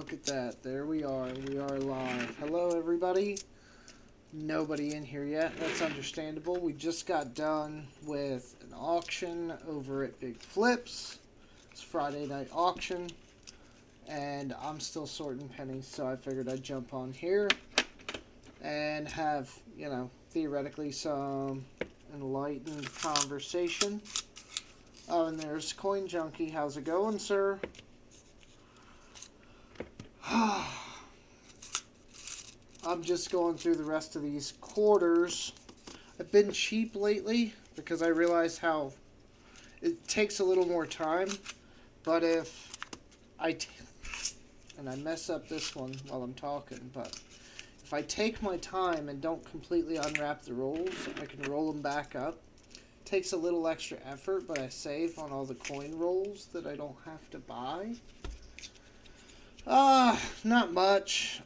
look at that. There we are. We are live. Hello, everybody. Nobody in here yet. That's understandable. We just got done with an auction over at Big Flips. It's Friday night auction. And I'm still sorting pennies, so I figured I'd jump on here and have, theoretically some enlightened conversation. Oh, and there's Coin Junkie. How's it going, sir? I'm just going through the rest of these quarters. I've been cheap lately because I realized how it takes a little more time. But if and I mess up this one while I'm talking, but if I take my time and don't completely unwrap the rolls, I can roll them back up. It takes a little extra effort, but I save on all the coin rolls that I don't have to buy. Not much.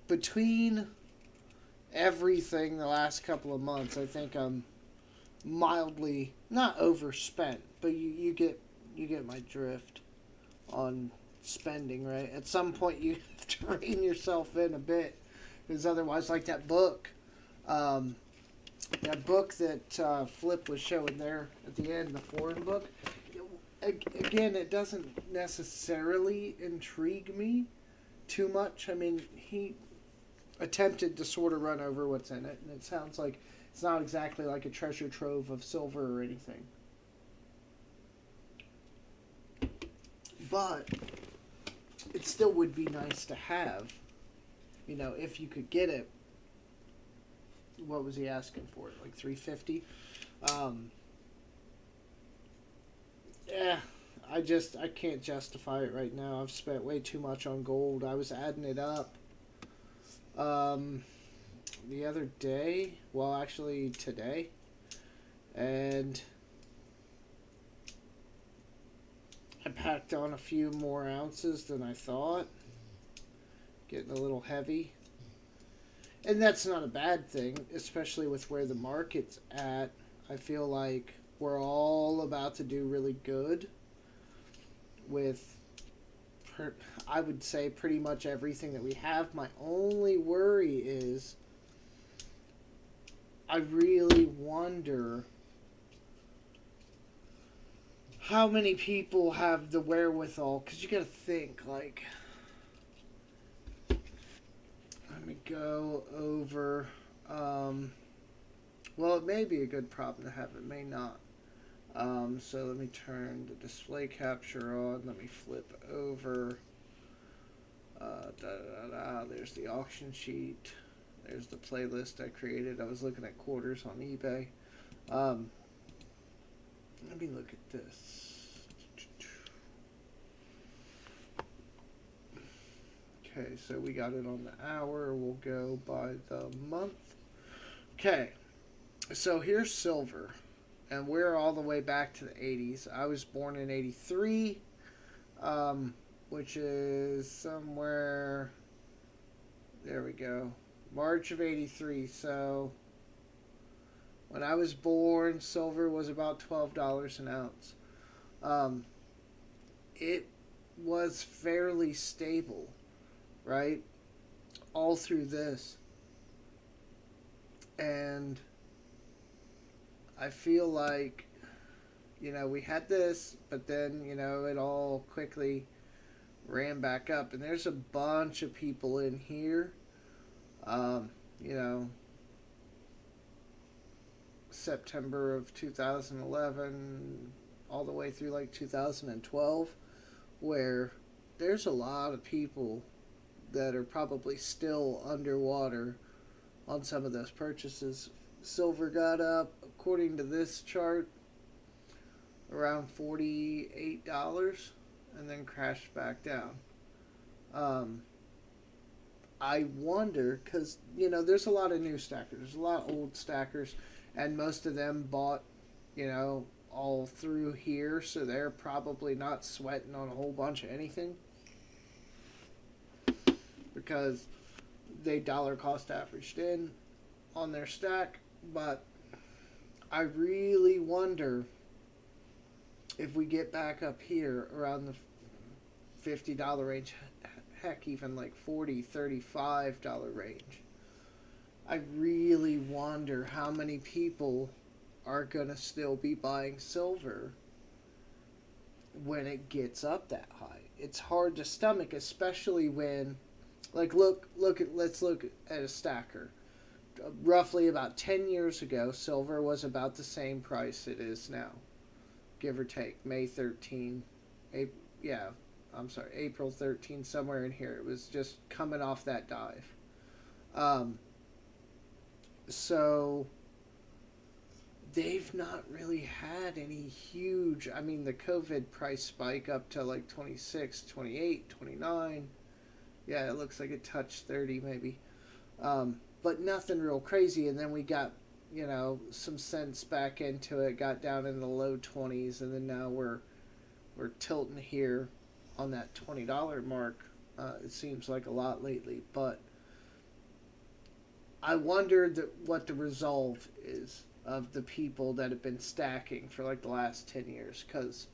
Between everything the last couple of months, I think I'm mildly not overspent, but you get my drift on spending, right? At some point, you have to rein yourself in a bit, because otherwise, like that book that Flip was showing there at the end, the foreign book. Again, it doesn't necessarily intrigue me too much. I mean, he attempted to sort of run over what's in it, and it sounds like it's not exactly like a treasure trove of silver or anything. But it still would be nice to have, if you could get it. What was he asking for it? Like $350? Yeah, I can't justify it right now. I've spent way too much on gold. I was adding it up. The other day, well, actually today, and I packed on a few more ounces than I thought. Getting a little heavy. And that's not a bad thing, especially with where the market's at. I feel like we're all about to do really good with, I would say, pretty much everything that we have. My only worry is I really wonder how many people have the wherewithal, because you got to think, like, let me go over, well, it may be a good problem to have, it may not. So let me turn the display capture on, let me flip over, there's the auction sheet, there's the playlist I created. I was looking at quarters on eBay. Let me look at this. Okay, so we got it on the hour. We'll go by the month. Okay, so here's silver. And we're all the way back to the 80s. I was born in 83, which is somewhere, there we go, March of 83. So when I was born, silver was about $12 an ounce. It was fairly stable, right, all through this. And I feel like, we had this, but then, it all quickly ran back up. And there's a bunch of people in here, September of 2011, all the way through like 2012, where there's a lot of people that are probably still underwater on some of those purchases. Silver got up, according to this chart, around $48 and then crashed back down. I wonder, because, there's a lot of new stackers. There's a lot of old stackers, and most of them bought, all through here, so they're probably not sweating on a whole bunch of anything, because they dollar cost averaged in on their stack. But I really wonder if we get back up here around the $50 range, heck, even like $40, $35 range. I really wonder how many people are going to still be buying silver when it gets up that high. It's hard to stomach, especially when, like, let's look at a stacker. Roughly about 10 years ago, silver was about the same price it is now, give or take. May 13, April 13, somewhere in here. It was just coming off that dive. So they've not really had any huge, I mean, the COVID price spike up to like 26, 28, 29. Yeah, it looks like it touched 30 maybe. But nothing real crazy. And then we got, some sense back into it, got down in the low 20s, and then now we're tilting here on that $20 mark. It seems like a lot lately, but I wonder what the resolve is of the people that have been stacking for like the last 10 years, because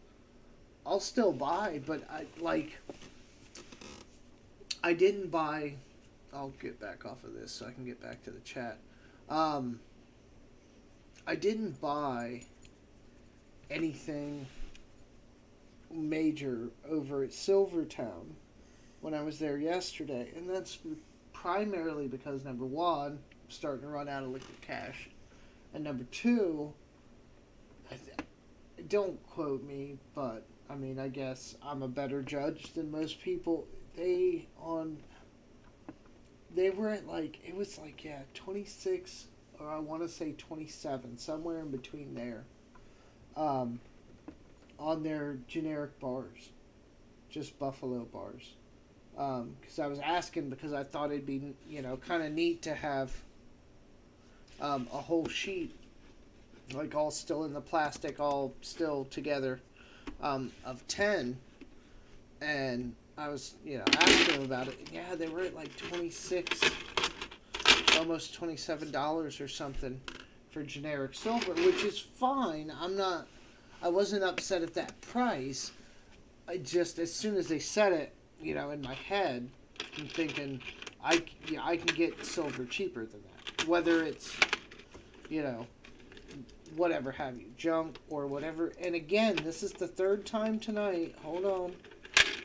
I'll still buy, but I didn't buy. I'll get back off of this so I can get back to the chat. I didn't buy anything major over at Silvertown when I was there yesterday, and that's primarily because, number one, I'm starting to run out of liquid cash, and number two, don't quote me, but I mean, I guess I'm a better judge than most people. They were at 26, or I want to say 27, somewhere in between there, on their generic bars, just Buffalo bars. Because I was asking because I thought it'd be, kind of neat to have a whole sheet, like all still in the plastic, all still together, of 10. And I was, asking them about it. Yeah, they were at like 26, almost $27 or something for generic silver, which is fine. I wasn't upset at that price. I just, as soon as they said it, in my head, I'm thinking, I can get silver cheaper than that. Whether it's, whatever have you, junk or whatever. And again, this is the third time tonight. Hold on.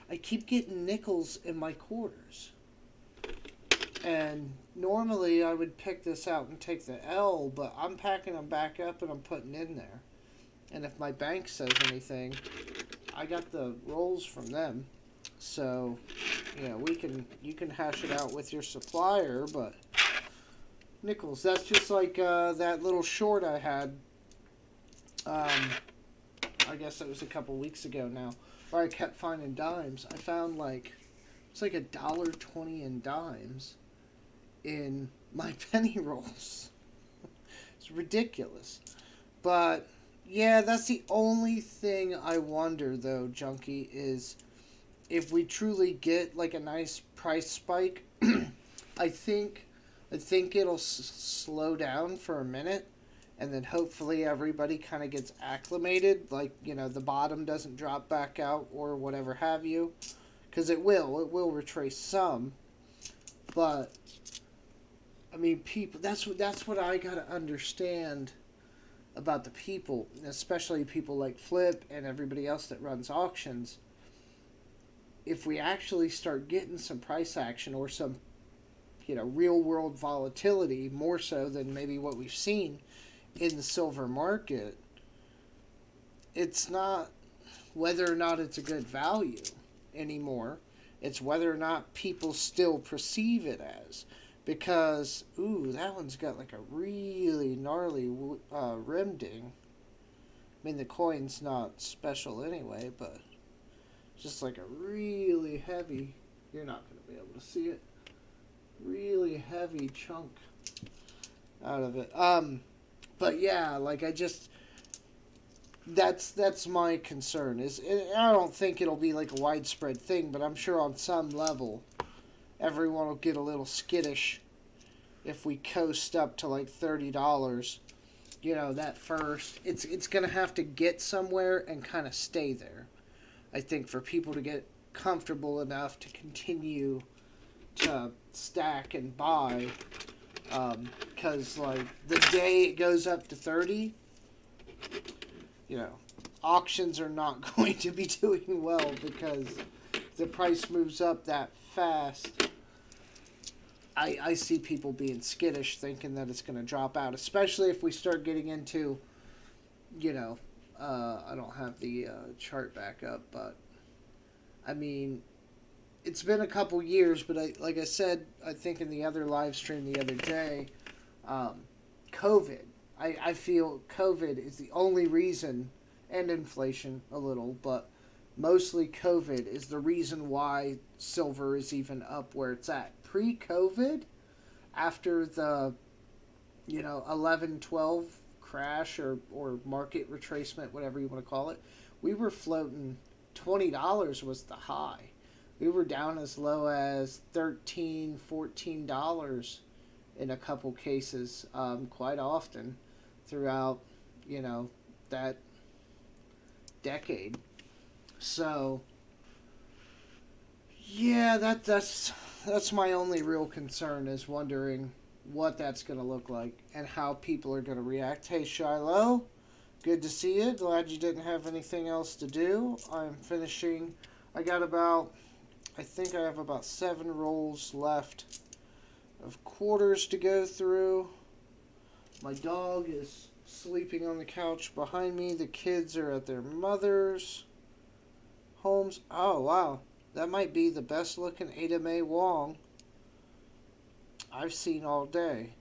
I keep getting nickels in my quarters. And normally I would pick this out and take the L, but I'm packing them back up and I'm putting in there. And if my bank says anything, I got the rolls from them. So, you can hash it out with your supplier, but nickels, that's just like that little short I had, I guess it was a couple weeks ago now, where I kept finding dimes. I found it's like $1.20 in dimes in my penny rolls. It's ridiculous. But yeah, that's the only thing I wonder though, Junkie, is if we truly get like a nice price spike. I think it'll slow down for a minute, and then hopefully everybody kind of gets acclimated, like, the bottom doesn't drop back out or whatever have you, because it will retrace some. But I mean, people, that's what I gotta understand about the people, especially people like Flip and everybody else that runs auctions. If we actually start getting some price action or some, real world volatility, more so than maybe what we've seen in the silver market, it's not whether or not it's a good value anymore. It's whether or not people still perceive it as. Because, that one's got like a really gnarly rim ding. I mean, the coin's not special anyway, but just like a really heavy, you're not going to be able to see it, really heavy chunk out of it. But yeah, that's my concern. I don't think it'll be like a widespread thing, but I'm sure on some level everyone will get a little skittish if we coast up to like $30. That first, it's going to have to get somewhere and kind of stay there. I think for people to get comfortable enough to continue to stack and buy, because like the day it goes up to 30, you know, auctions are not going to be doing well, because the price moves up that fast. I see people being skittish, thinking that it's going to drop out, especially if we start getting into, I don't have the chart back up, but I mean, it's been a couple years, but like I said, I think in the other live stream the other day, COVID. I feel COVID is the only reason, and inflation a little, but mostly COVID is the reason why silver is even up where it's at. Pre-COVID, after the 11-12 crash or market retracement, whatever you want to call it, we were floating $20 was the high. We were down as low as $13-14 in a couple cases, quite often throughout that decade. So yeah, that's my only real concern, is wondering what that's going to look like and how people are going to react. Hey Shiloh, good to see you. Glad you didn't have anything else to do. I'm finishing. I think I have about 7 rolls left of quarters to go through. My dog is sleeping on the couch behind me. The kids are at their mother's homes. Oh, wow. That might be the best looking Ada Mae Wong I've seen all day.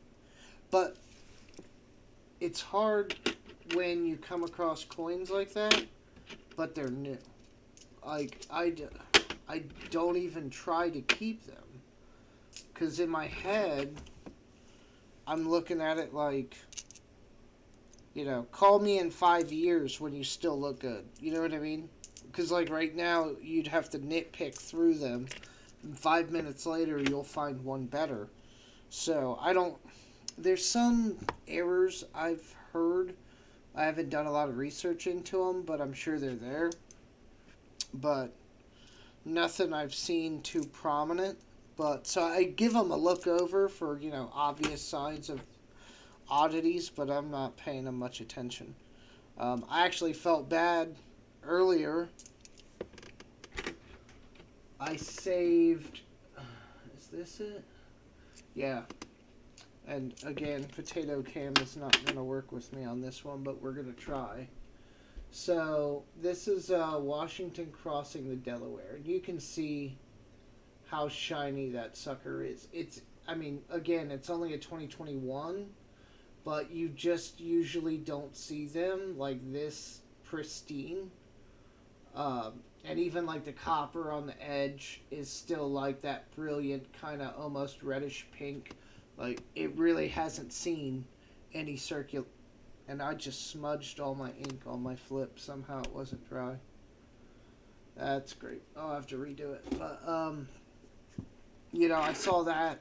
But it's hard when you come across coins like that, but they're new. Like, I don't even try to keep them. Because in my head, I'm looking at it like, call me in 5 years when you still look good. You know what I mean? Because, like, right now, you'd have to nitpick through them. And 5 minutes later, you'll find one better. So, there's some errors I've heard. I haven't done a lot of research into them, but I'm sure they're there. But nothing I've seen too prominent. But, so I give them a look over for, obvious signs of oddities, but I'm not paying them much attention. I actually felt bad earlier. I saved, is this it? Yeah. And again, Potato Cam is not going to work with me on this one, but we're going to try. So this is Washington crossing the Delaware. And you can see how shiny that sucker is. Again, it's only a 2021, but you just usually don't see them like this pristine. And even like the copper on the edge is still like that brilliant kind of almost reddish pink. Like, it really hasn't seen any circular. And I just smudged all my ink on my flip. Somehow it wasn't dry. That's great. I'll have to redo it. But, I saw that.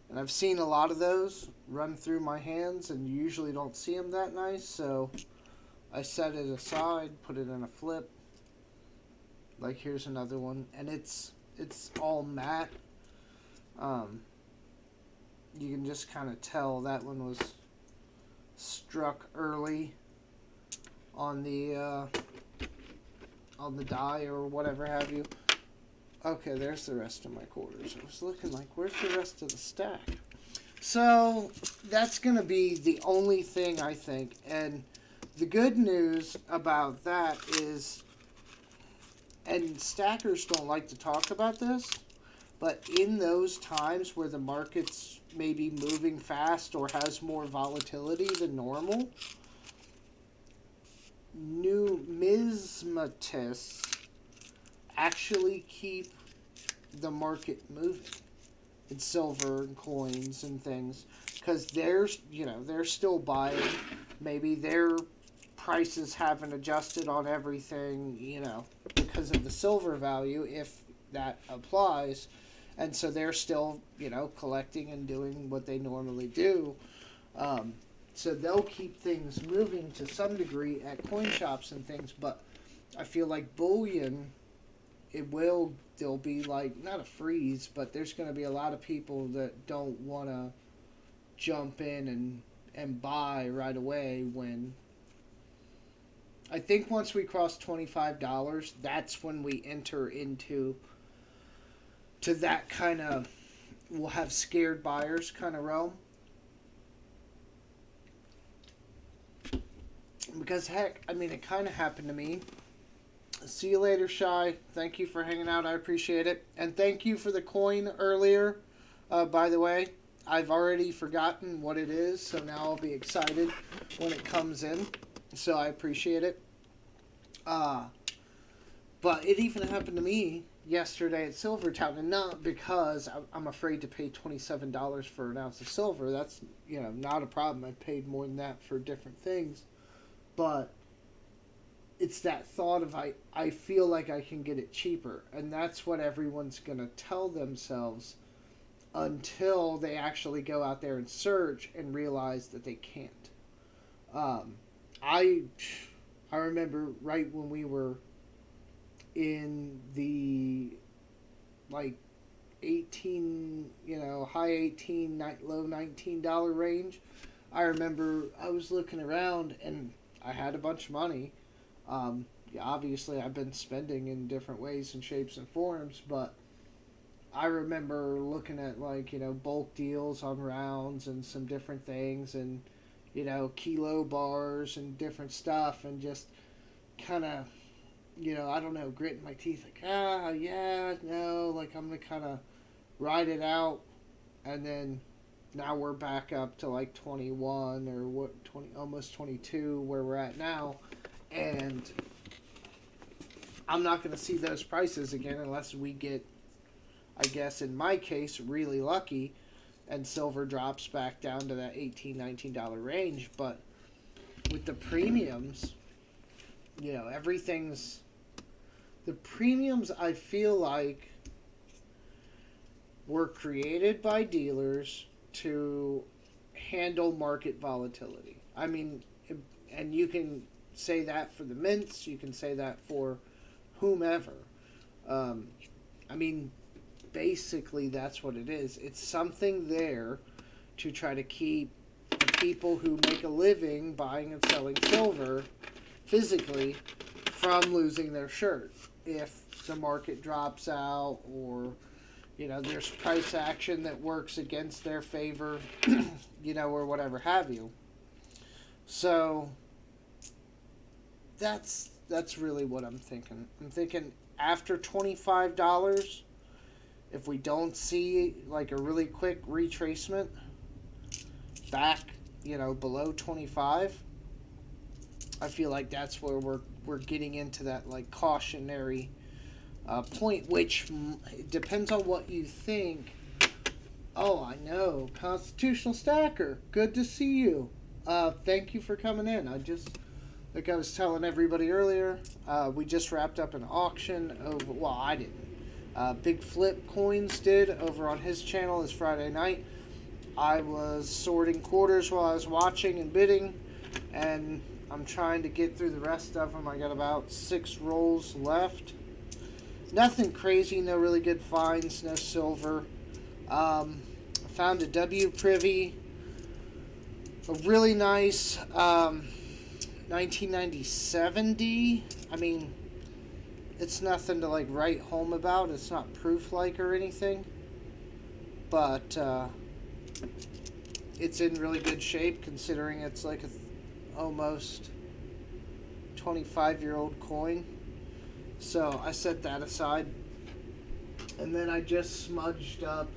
And I've seen a lot of those run through my hands, and you usually don't see them that nice. So I set it aside, put it in a flip. Like, here's another one. And it's all matte. You can just kind of tell that one was struck early on the die or whatever have you. Okay, there's the rest of my quarters. I was looking like, where's the rest of the stack? So that's going to be the only thing, I think. And the good news about that is, and stackers don't like to talk about this, but in those times where the market's maybe moving fast or has more volatility than normal, numismatists actually keep the market moving in silver and coins and things, because they're still buying. Maybe their prices haven't adjusted on everything, because of the silver value, if that applies. And so they're still, collecting and doing what they normally do. So they'll keep things moving to some degree at coin shops and things. But I feel like bullion there'll be like, not a freeze, but there's going to be a lot of people that don't want to jump in and buy right away. When I think once we cross $25, that's when we enter into that kind of, we'll have scared buyers kind of realm. Because heck, I mean, it kind of happened to me. See you later, Shy. Thank you for hanging out. I appreciate it. And thank you for the coin earlier. By the way, I've already forgotten what it is, so now I'll be excited when it comes in. So I appreciate it. But it even happened to me yesterday at Silvertown, and not because I'm afraid to pay $27 for an ounce of silver. That's, not a problem. I've paid more than that for different things. But it's that thought of I feel like I can get it cheaper. And that's what everyone's going to tell themselves until they actually go out there and search and realize that they can't. I remember right when we were in the like 18, high 18, low $19 range. I remember I was looking around and I had a bunch of money. Obviously I've been spending in different ways and shapes and forms, but I remember looking at bulk deals on rounds and some different things, and kilo bars and different stuff, and just kind of I don't know, gritting my teeth like, yeah, no, like I'm gonna kind of ride it out. And then now we're back up to like 21 or almost 22 where we're at now, and I'm not going to see those prices again unless we get, I guess in my case, really lucky and silver drops back down to that $18, $19 range. But with the premiums, the premiums I feel like were created by dealers to handle market volatility. I mean, and you can say that for the mints, you can say that for whomever. I mean, basically that's what it is. It's something there to try to keep the people who make a living buying and selling silver physically from losing their shirt if the market drops out, or there's price action that works against their favor, or whatever have you. So that's really what I'm thinking. I'm thinking after $25, if we don't see like a really quick retracement back, below 25, I feel like that's where we're getting into that like cautionary point, which depends on what you think. Oh, I know. Constitutional Stacker. Good to see you. Thank you for coming in. Like I was telling everybody earlier, we just wrapped up an auction over, well, I didn't. Big Flip Coins did over on his channel this Friday night. I was sorting quarters while I was watching and bidding, and I'm trying to get through the rest of them. I got about 6 rolls left. Nothing crazy, no really good finds, no silver. Found a W Privy, a really nice 1997 D. I mean, it's nothing to like write home about. It's not proof like or anything, but it's in really good shape considering it's like a almost 25-year-old coin. So I set that aside, and then I just smudged up,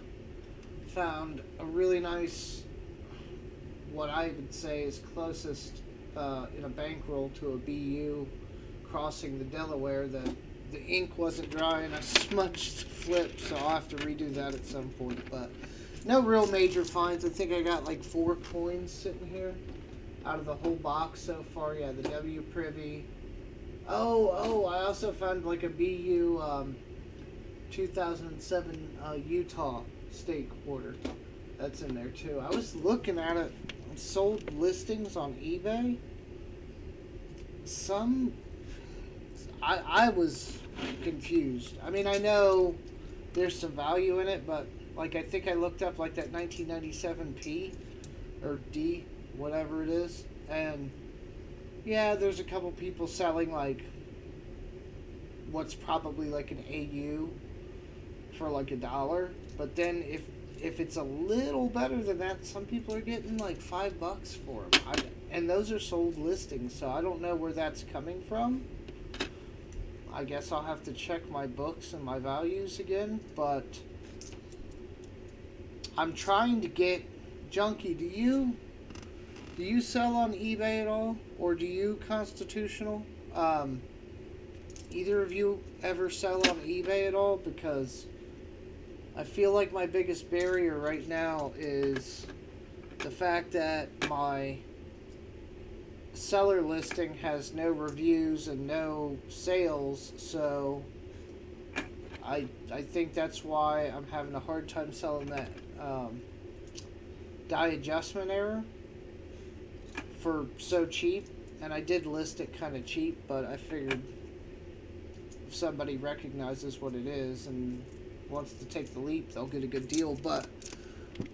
found a really nice, what I would say is closest in a bankroll to a BU crossing the Delaware. The ink wasn't dry and I smudged the flip, so I'll have to redo that at some point. But no real major finds. I think I got like 4 coins sitting here out of the whole box so far. Yeah, the W Privy. Oh, I also found like a BU 2007 Utah State quarter. That's in there too. I was looking at it. Sold listings on eBay. I was confused. I mean, I know there's some value in it, but like I think I looked up like that 1997 P or D, whatever it is, and yeah, there's a couple people selling like what's probably like an AU for like $1. But then if it's a little better than that, some people are getting like $5 for them. And those are sold listings, so I don't know where that's coming from. I guess I'll have to check my books and my values again, but I'm trying to get Junkie. Do you sell on eBay at all, or do you Constitutional? Either of you ever sell on eBay at all? Because I feel like my biggest barrier right now is the fact that my seller listing has no reviews and no sales, so I think that's why I'm having a hard time selling that dye adjustment error for so cheap. And I did list it kind of cheap, but I figured if somebody recognizes what it is and wants to take the leap, they'll get a good deal. But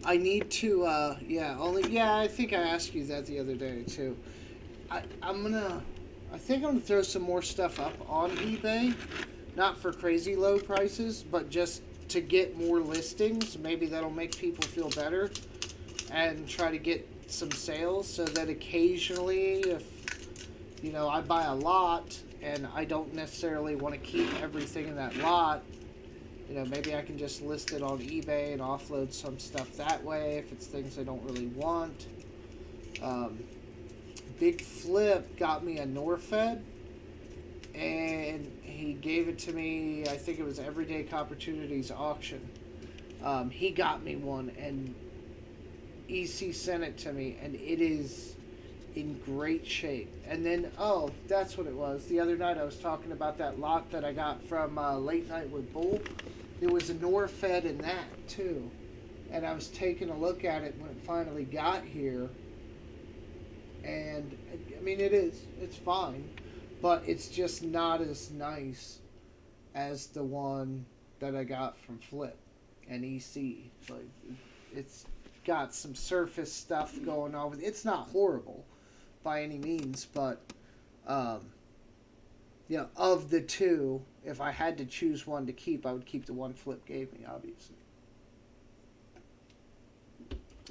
I need to, I think I asked you that the other day too. I think I'm gonna throw some more stuff up on eBay, not for crazy low prices, but just to get more listings. Maybe that'll make people feel better, and try to get some sales so that occasionally, if I buy a lot and I don't necessarily want to keep everything in that lot, maybe I can just list it on eBay and offload some stuff that way if it's things I don't really want. Big Flip got me a Norfed, and he gave it to me, I think it was Everyday Opportunities auction. He got me one, and EC sent it to me, and it is in great shape. And then, that's what it was. The other night I was talking about that lot that I got from Late Night with Bull. There was a Norfed in that, too. And I was taking a look at it when it finally got here. And, I mean, it's fine. But it's just not as nice as the one that I got from Flip and EC. Like, it's got some surface stuff going on with it. It's not horrible by any means, but of the two, if I had to choose one to keep, I would keep the one Flip gave me, obviously.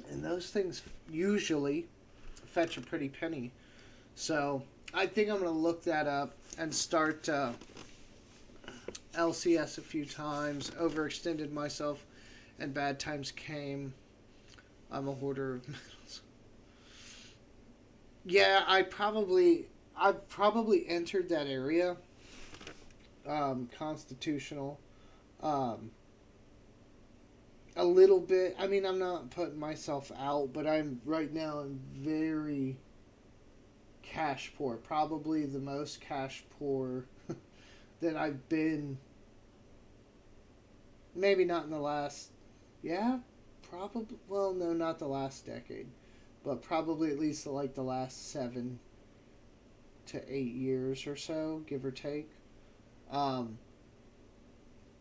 And those things usually fetch a pretty penny. So I think I'm going to look that up and start LCS a few times. Overextended myself, and bad times came. I'm a hoarder of medals. Yeah, I probably entered that area. Constitutional. A little bit. I mean, I'm not putting myself out, but I'm very cash poor. Probably the most cash poor that I've been. Maybe not in the last. Yeah, probably. Well, no, not the last decade, but probably at least like the last 7 to 8 years or so, give or take.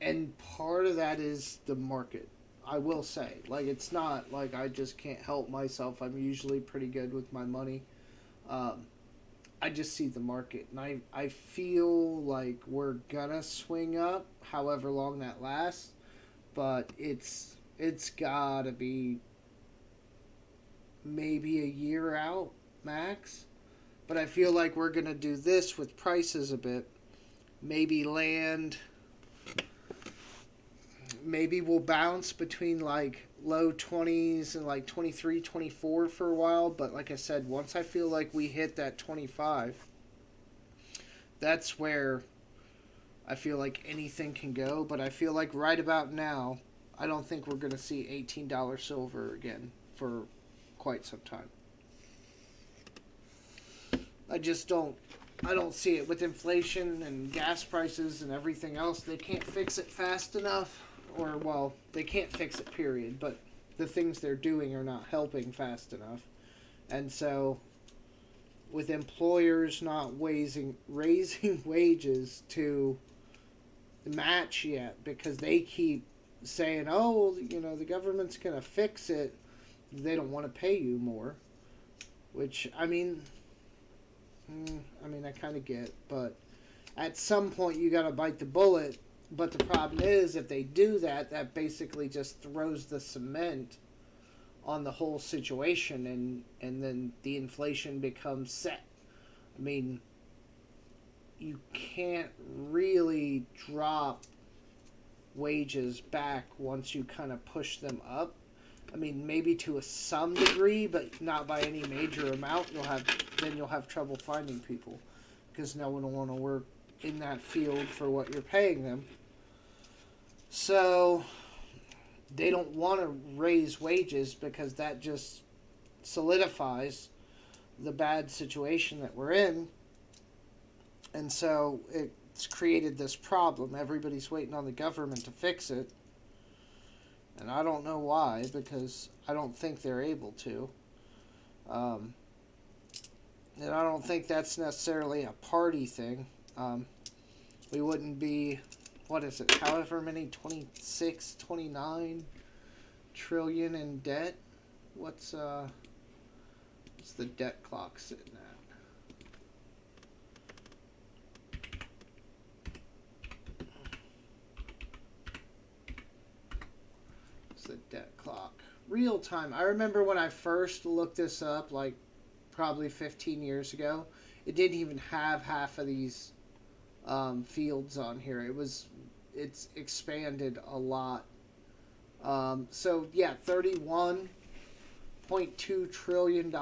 And part of that is the market. I will say, like, it's not like I just can't help myself. I'm usually pretty good with my money. I just see the market, and I feel like we're gonna swing up, however long that lasts. But it's gotta be maybe a year out max. But I feel like we're gonna do this with prices a bit. Maybe land. Maybe we'll bounce between like low 20s and like 23, 24 for a while. But like I said, once I feel like we hit that 25, that's where I feel like anything can go. But I feel like right about now, I don't think we're going to see $18 silver again for quite some time. I just don't. I don't see it with inflation and gas prices and everything else. They can't fix it fast enough. Or, well, they can't fix it, period. But the things they're doing are not helping fast enough. And so, with employers not raising wages to match yet because they keep saying, "Oh, the government's gonna fix it." They don't want to pay you more, which I kind of get, but at some point you got to bite the bullet. But the problem is, if they do that, that basically just throws the cement on the whole situation, and then the inflation becomes set. I mean, you can't really drop wages back once you kind of push them up. I mean, maybe to some degree, but not by any major amount. You'll have trouble finding people because no one will want to work in that field for what you're paying them. So they don't want to raise wages because that just solidifies the bad situation that we're in. And so it's created this problem. Everybody's waiting on the government to fix it. And I don't know why, because I don't think they're able to. And I don't think that's necessarily a party thing. We wouldn't be, what is it, however many, 26, 29 trillion in debt? What's the debt clock sitting at? The debt clock. Real time. I remember when I first looked this up, like probably 15 years ago, it didn't even have half of these fields on here. It's expanded a lot. So yeah, $31.2 trillion.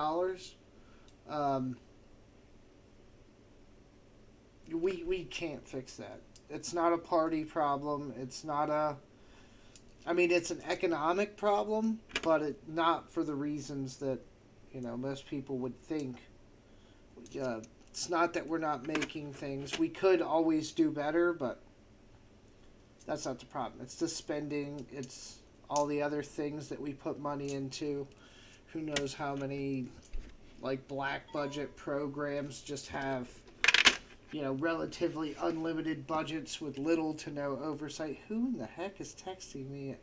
We can't fix that. It's not a party problem. It's not a. I mean, it's an economic problem, but not for the reasons that, most people would think. It's not that we're not making things. We could always do better, but that's not the problem. It's the spending. It's all the other things that we put money into. Who knows how many, like, black budget programs just have, relatively unlimited budgets with little to no oversight. Who in the heck is texting me at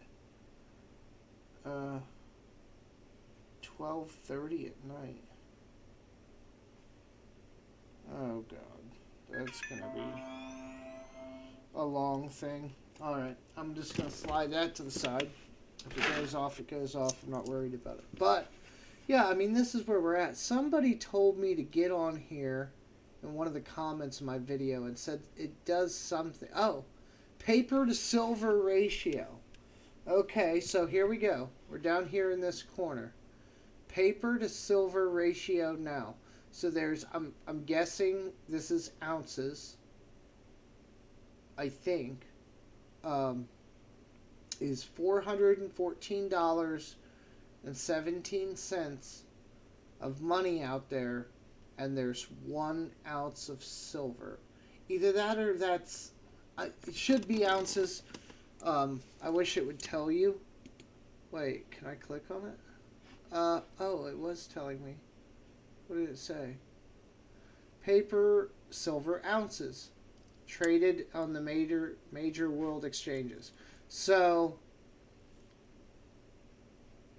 12:30 at night? Oh God, that's gonna be a long thing. All right, I'm just gonna slide that to the side. If it goes off, it goes off. I'm not worried about it. But yeah, I mean, this is where we're at. Somebody told me to get on here in one of the comments of my video and said it does something. Oh, paper to silver ratio. Okay, so here we go. We're down here in this corner. Paper to silver ratio now. So there's, I'm guessing this is ounces. I think. Is $414.17 of money out there, and there's 1 ounce of silver. Either that or that's, it should be ounces. I wish it would tell you. Wait, can I click on it? Oh, it was telling me. What did it say? Paper, silver ounces. Traded on the major world exchanges. So,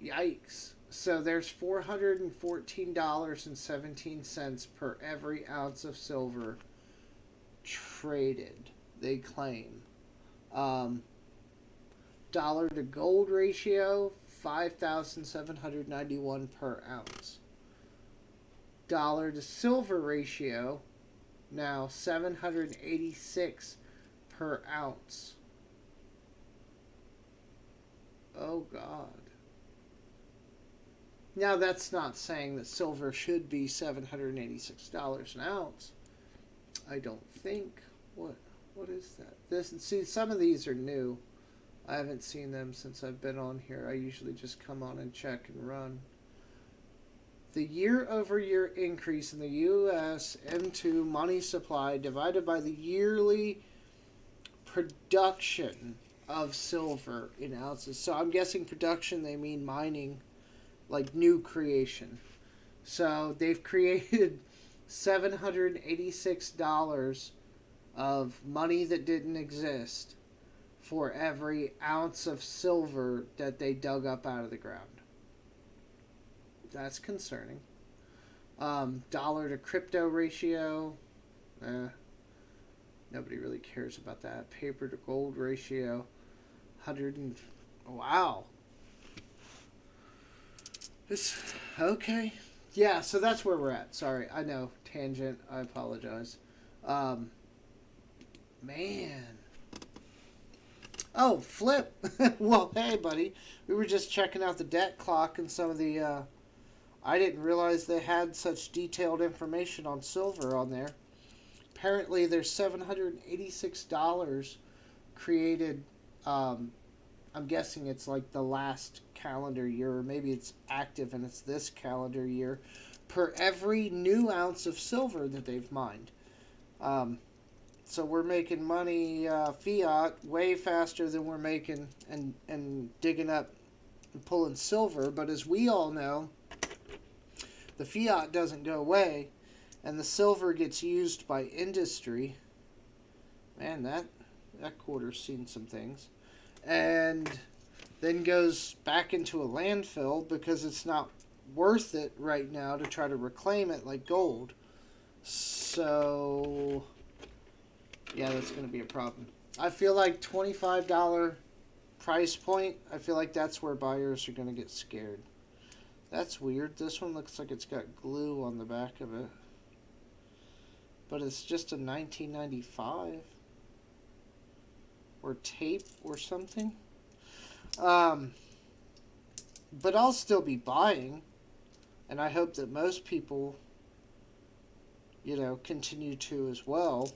yikes. So there's $414.17 per every ounce of silver traded, they claim. Dollar to gold ratio, 5,791 per ounce. Dollar to silver ratio, now 786 per ounce. Oh God. Now that's not saying that silver should be $786 an ounce. I don't think. What is that? See, some of these are new. I haven't seen them since I've been on here. I usually just come on and check and run. The year-over-year increase in the U.S. M2 money supply divided by the yearly production of silver in ounces. So I'm guessing production, they mean mining, like new creation. So they've created $786 of money that didn't exist for every ounce of silver that they dug up out of the ground. That's concerning. Dollar to crypto ratio. Nobody really cares about that. Paper to gold ratio. 100 and... Wow. Okay. Yeah, so that's where we're at. Sorry, I know. Tangent. I apologize. Man. Oh, flip. Well, hey, buddy. We were just checking out the debt clock and some of the... I didn't realize they had such detailed information on silver on there. Apparently, there's $786 created. I'm guessing it's like the last calendar year, or maybe it's active and it's this calendar year, per every new ounce of silver that they've mined. So we're making money fiat way faster than we're making and digging up and pulling silver. But as we all know, the fiat doesn't go away, and the silver gets used by industry. Man, that quarter's seen some things. And then goes back into a landfill because it's not worth it right now to try to reclaim it like gold. So, yeah, that's going to be a problem. I feel like $25 price point, I feel like that's where buyers are going to get scared. That's weird. This one looks like it's got glue on the back of it. But it's just a 1995. Or tape or something. But I'll still be buying. And I hope that most people, continue to as well.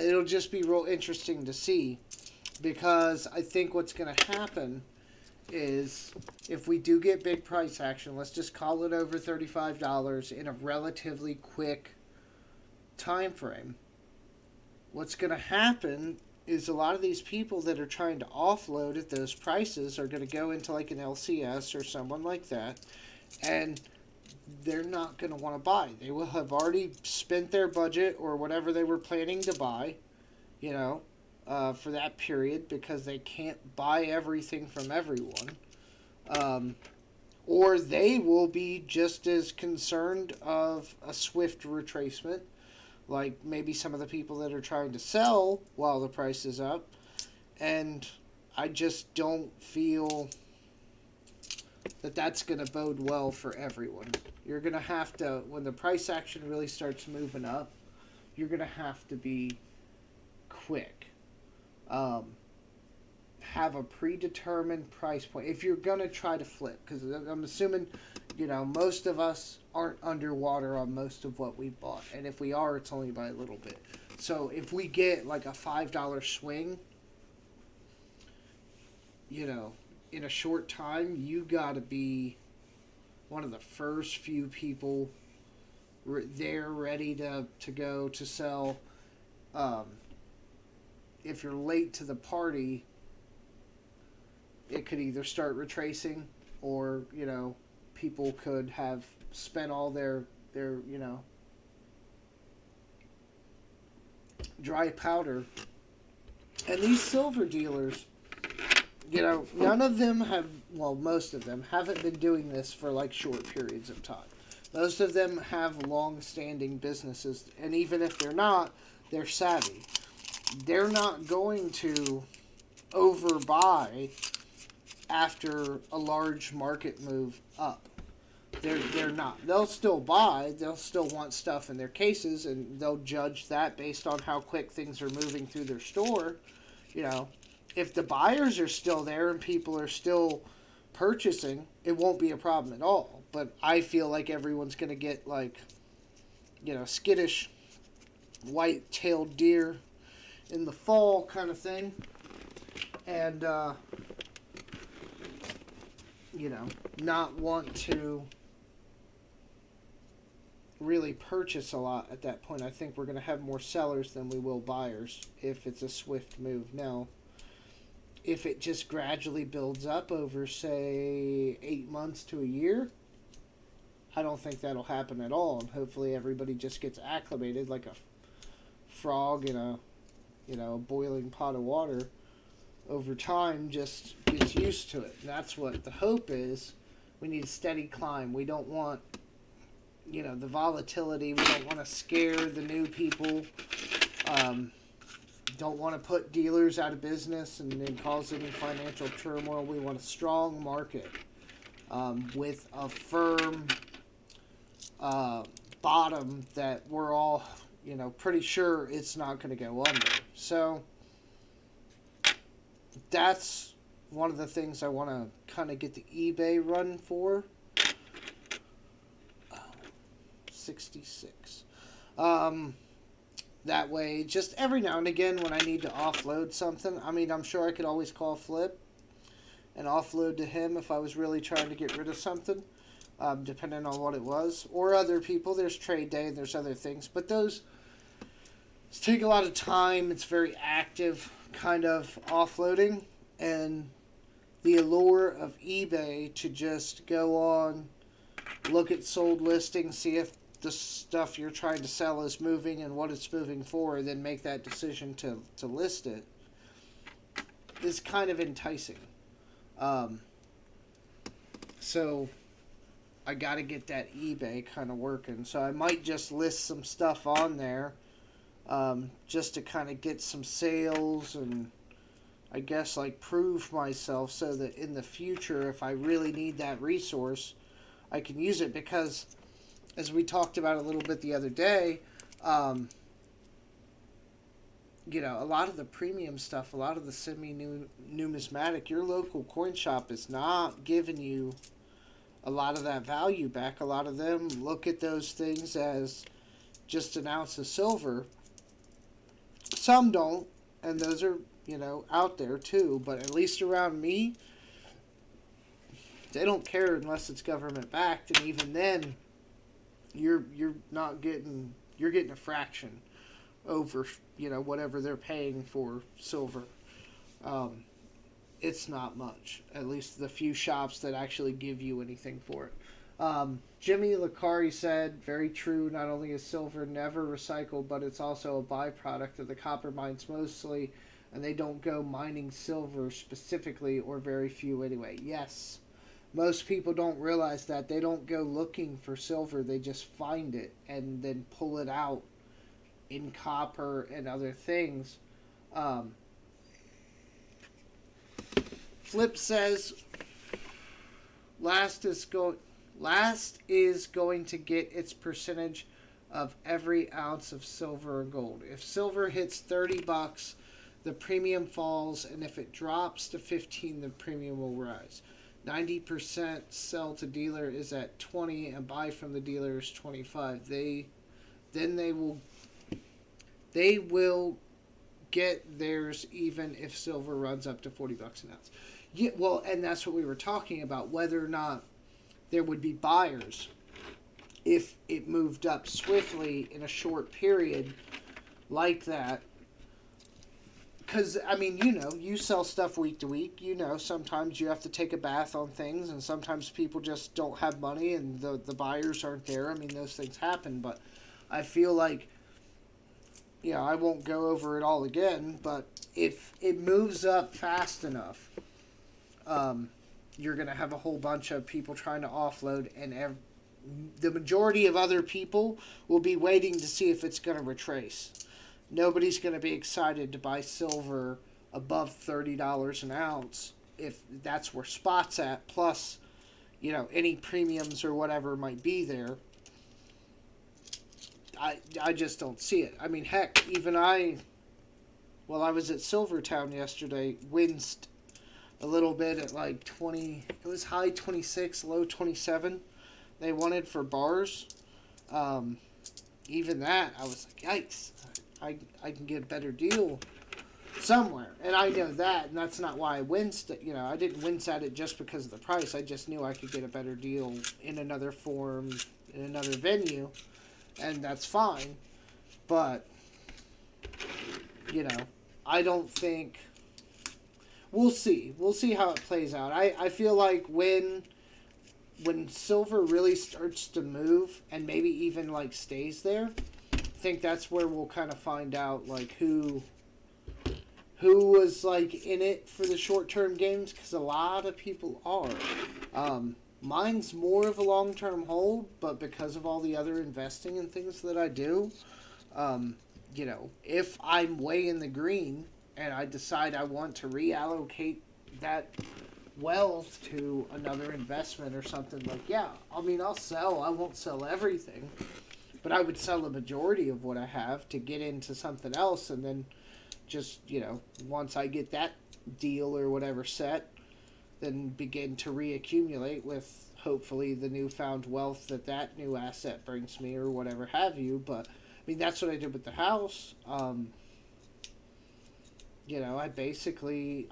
It'll just be real interesting to see. Because I think what's going to happen is if we do get big price action, let's just call it over $35 in a relatively quick time frame. What's going to happen is a lot of these people that are trying to offload at those prices are going to go into like an LCS or someone like that, and they're not going to want to buy. They will have already spent their budget or whatever they were planning to buy, for that period, because they can't buy everything from everyone. Or they will be just as concerned of a swift retracement, like maybe some of the people that are trying to sell while the price is up. And I just don't feel that that's going to bode well for everyone. You're going to have to, when the price action really starts moving up, you're going to have to be quick. Have a predetermined price point if you're going to try to flip, because I'm assuming most of us aren't underwater on most of what we bought, and if we are, it's only by a little bit. So if we get like a $5 swing, in a short time, you got to be one of the first few people there ready to go to sell. If you're late to the party, it could either start retracing or, people could have spent all their dry powder. And these silver dealers, none of them have, well, most of them haven't been doing this for like short periods of time. Most of them have long-standing businesses, and even if they're not, they're savvy. They're not going to overbuy after a large market move up. They're not. They'll still buy. They'll still want stuff in their cases, and they'll judge that based on how quick things are moving through their store. If the buyers are still there and people are still purchasing, it won't be a problem at all. But I feel like everyone's going to get skittish white-tailed deer in the fall kind of thing. And, not want to really purchase a lot at that point. I think we're going to have more sellers than we will buyers if it's a swift move. Now, if it just gradually builds up over, say, 8 months to a year, I don't think that'll happen at all. And hopefully everybody just gets acclimated like a frog in a a boiling pot of water, over time just gets used to it. And that's what the hope is. We need a steady climb. We don't want, the volatility. We don't want to scare the new people. Don't want to put dealers out of business and then cause any financial turmoil. We want a strong market with a firm bottom that we're all, pretty sure it's not going to go under. So that's one of the things I want to kind of get the eBay run for. 66. That way, just every now and again when I need to offload something, I'm sure I could always call Flip and offload to him if I was really trying to get rid of something, depending on what it was. Or other people. There's trade day and there's other things. But those take a lot of time. It's very active kind of offloading. And the allure of eBay to just go on, look at sold listings, see if the stuff you're trying to sell is moving and what it's moving for, and then make that decision to list it, is kind of enticing. So I got to get that eBay kind of working. So I might just list some stuff on there just to kind of get some sales and I guess like prove myself so that in the future, if I really need that resource, I can use it. Because as we talked about a little bit the other day, a lot of the premium stuff, a lot of the semi-numismatic, your local coin shop is not giving you a lot of that value back. A lot of them look at those things as just an ounce of silver. Some don't, and those are, out there too. But at least around me, they don't care unless it's government backed, and even then, you're getting a fraction over whatever they're paying for silver. It's not much, at least the few shops that actually give you anything for it. Jimmy Licari said, very true, not only is silver never recycled, but it's also a byproduct of the copper mines mostly, and they don't go mining silver specifically, or very few anyway. Yes. Most people don't realize that. They don't go looking for silver. They just find it and then pull it out in copper and other things. Flip says, last is going to get its percentage of every ounce of silver or gold. If silver hits $30, the premium falls, and if it drops to 15, the premium will rise. 90% sell to dealer is at 20 and buy from the dealer is 25. They will get theirs even if silver runs up to $40 an ounce. Yeah, well, and that's what we were talking about, whether or not there would be buyers if it moved up swiftly in a short period like that. Because, you sell stuff week to week. Sometimes you have to take a bath on things, and sometimes people just don't have money, and the buyers aren't there. Those things happen, but I feel like, I won't go over it all again, but if it moves up fast enough, you're going to have a whole bunch of people trying to offload, and the majority of other people will be waiting to see if it's going to retrace. Nobody's going to be excited to buy silver above $30 an ounce if that's where spot's at, plus, any premiums or whatever might be there. I just don't see it. Heck, even I was at Silvertown yesterday, winced a little bit at like 20, it was high 26, low 27 they wanted for bars. Even that, I was like, yikes. I can get a better deal somewhere. And I know that, and that's not why I winced. I didn't wince at it just because of the price. I just knew I could get a better deal in another form, in another venue, and that's fine. But, I don't think... We'll see. We'll see how it plays out. I feel like when silver really starts to move, and maybe even, stays there, I think that's where we'll kind of find out, who who was like in it for the short term games, because a lot of people are. Mine's more of a long term hold, but because of all the other investing and things that I do, um, if I'm way in the green and I decide I want to reallocate that wealth to another investment or something, like, yeah, I mean, I'll sell. I won't sell everything, but I would sell a majority of what I have to get into something else, and then just, once I get that deal or whatever set, then begin to reaccumulate with hopefully the newfound wealth that new asset brings me or whatever have you. But I mean, that's what I did with the house. I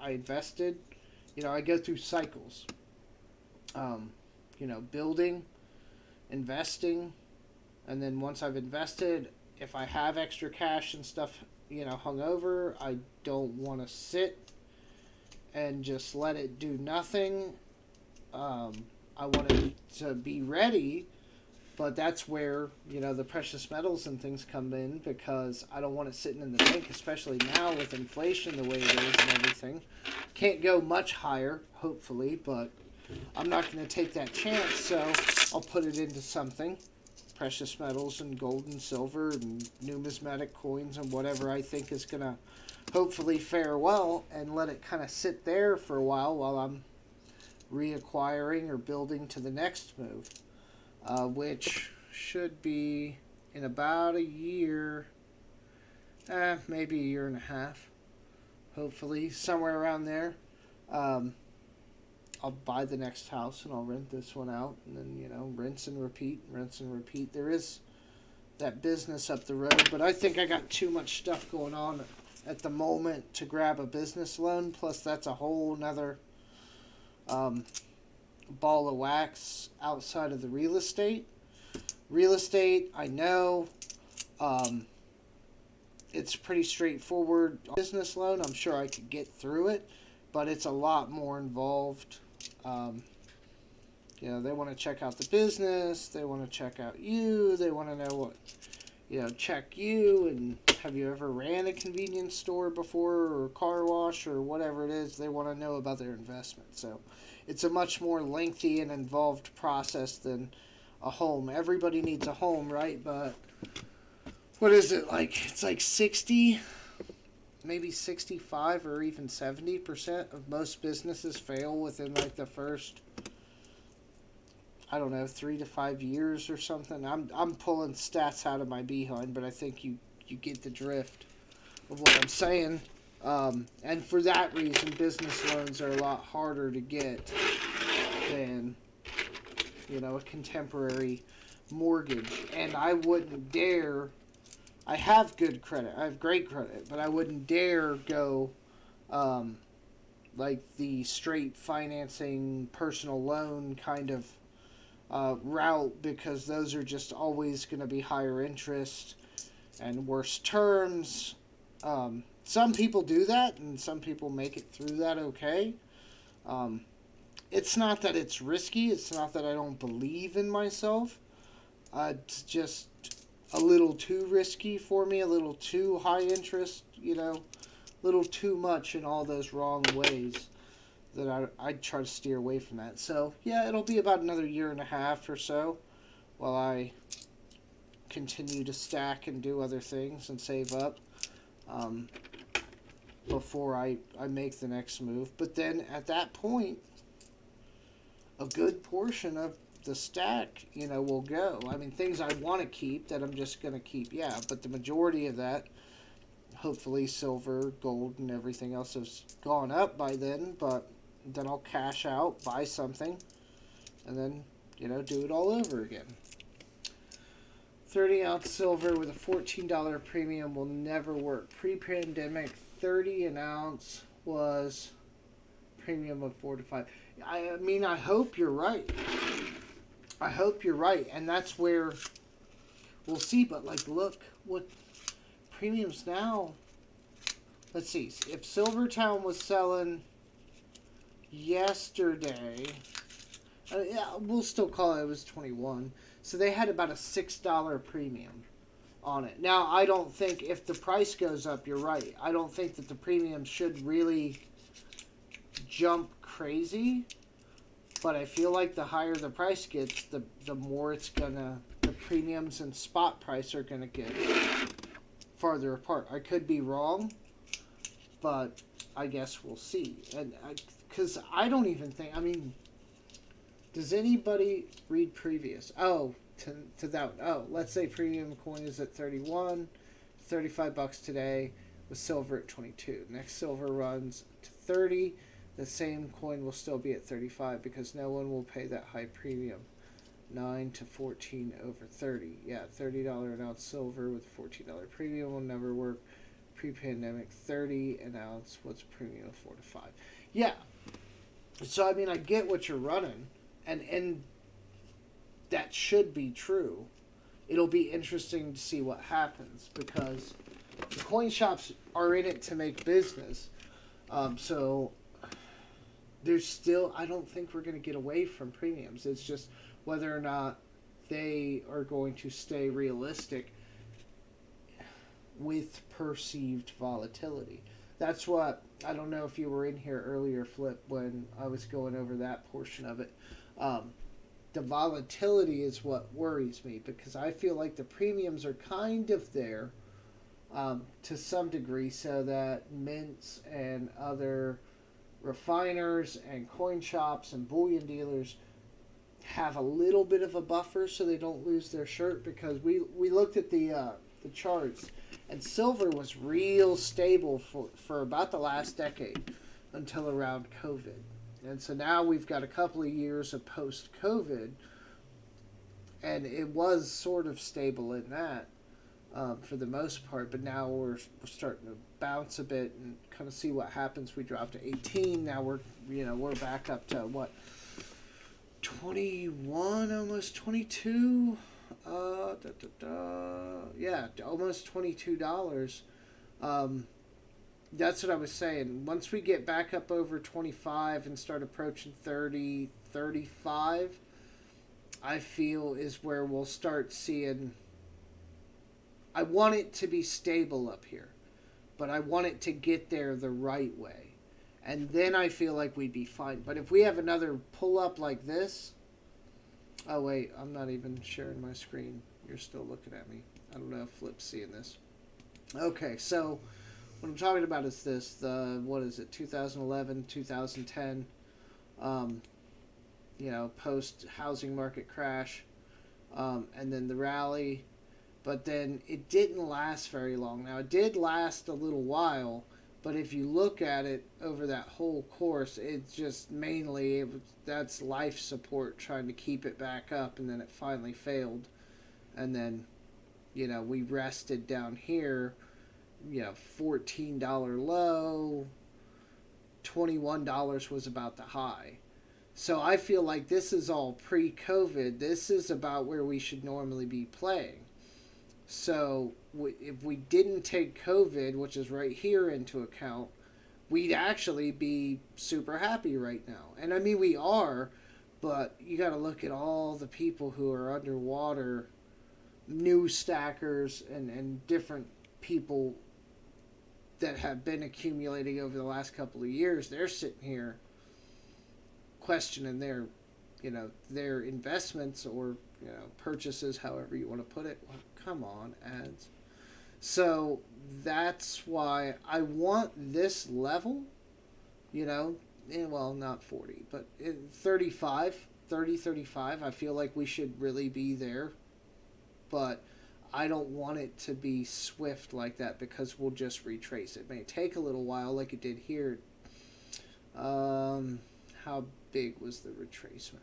invested. I go through cycles. Building, investing, and then once I've invested, if I have extra cash and stuff, hung over, I don't want to sit and just let it do nothing. I want it to be ready, but that's where, the precious metals and things come in, because I don't want it sitting in the bank, especially now with inflation the way it is and everything. Can't go much higher, hopefully, but I'm not going to take that chance, so I'll put it into something. Precious metals and gold and silver and numismatic coins and whatever I think is going to hopefully fare well, and let it kind of sit there for a while I'm reacquiring or building to the next move, which should be in about a year, maybe a year and a half, hopefully, somewhere around there. I'll buy the next house and I'll rent this one out, and then, rinse and repeat, rinse and repeat. There is that business up the road, but I think I got too much stuff going on at the moment to grab a business loan. Plus, that's a whole nother ball of wax outside of the real estate. Real estate, I know, it's pretty straightforward. Business loan, I'm sure I could get through it, but it's a lot more involved. They want to check out the business, they want to check out you, they want to know what, check you, and have you ever ran a convenience store before, or a car wash, or whatever it is. They want to know about their investment. So it's a much more lengthy and involved process than a home. Everybody needs a home, right? But what is it like? It's like 60, maybe 65 or even 70% of most businesses fail within like the first, I don't know, 3 to 5 years or something. I'm pulling stats out of my behind, but I think you get the drift of what I'm saying. And for that reason, business loans are a lot harder to get than, a contemporary mortgage. And I wouldn't dare, I have good credit, I have great credit, but I wouldn't dare go like the straight financing, personal loan kind of route, because those are just always going to be higher interest and worse terms. Some people do that, and some people make it through that okay. It's not that it's risky. It's not that I don't believe in myself. It's just a little too risky for me, a little too high interest, a little too much in all those wrong ways that I'd try to steer away from that. So, yeah, it'll be about another year and a half or so while I continue to stack and do other things and save up before I make the next move. But then at that point, a good portion of the stack, will go. I mean, things I want to keep that I'm just going to keep, yeah, but the majority of that, hopefully silver, gold, and everything else has gone up by then, but then I'll cash out, buy something, and then, do it all over again. 30-ounce silver with a $14 premium will never work. Pre-pandemic, 30 an ounce was premium of 4 to 5. I mean, I hope you're right. I hope you're right, and that's where we'll see. But look what premiums now. Let's see. If Silvertown was selling yesterday, yeah, we'll still call it was 21. So they had about a $6 premium on it. Now, I don't think if the price goes up, you're right. I don't think that the premium should really jump crazy, but I feel like the higher the price gets, the more the premiums and spot price are gonna get farther apart. I could be wrong, but I guess we'll see. And because I don't even think, I mean, does anybody read previous? Oh, to that. Oh, let's say premium coin is at 31, $35 today, with silver at 22. Next silver runs to 30. The same coin will still be at 35 because no one will pay that high premium. 9 to 14 over 30. Yeah, $30 an ounce silver with $14 premium will never work. Pre-pandemic, 30 an ounce. What's premium of 4 to 5? Yeah. So I mean, I get what you're running, and that should be true. It'll be interesting to see what happens because the coin shops are in it to make business. So there's still, I don't think we're going to get away from premiums. It's just whether or not they are going to stay realistic with perceived volatility. That's what, I don't know if you were in here earlier, Flip, when I was going over that portion of it. The volatility is what worries me because I feel like the premiums are kind of there to some degree so that mints and other refiners and coin shops and bullion dealers have a little bit of a buffer so they don't lose their shirt because we looked at the charts and silver was real stable for about the last decade until around COVID. And so now we've got a couple of years of post-COVID and it was sort of stable in that for the most part, but now we're starting to bounce a bit and kind of see what happens. We dropped to 18. Now we're back up to what, 21, almost 22. Yeah, almost $22. That's what I was saying. Once we get back up over 25 and start approaching 30, 35, I feel is where we'll start seeing. I want it to be stable up here, but I want it to get there the right way. And then I feel like we'd be fine. But if we have another pull up like this, oh wait, I'm not even sharing my screen. You're still looking at me. I don't know if Flip's seeing this. Okay, so what I'm talking about is this, what is it, 2011, 2010, post housing market crash, and then the rally, but then it didn't last very long. Now, it did last a little while, but if you look at it over that whole course, it's just mainly, that's life support trying to keep it back up, and then it finally failed. And then, we rested down here, $14 low, $21 was about the high. So I feel like this is all pre-COVID. This is about where we should normally be playing. So if we didn't take COVID, which is right here, into account, we'd actually be super happy right now. And I mean, we are, but you got to look at all the people who are underwater, new stackers and different people that have been accumulating over the last couple of years. They're sitting here questioning their investments or purchases, however you want to put it. Well, come on, ads. So that's why I want this level, well, not 40, but 35, 30, 35. I feel like we should really be there, but I don't want it to be swift like that because we'll just retrace it. It may take a little while like it did here. How big was the retracement?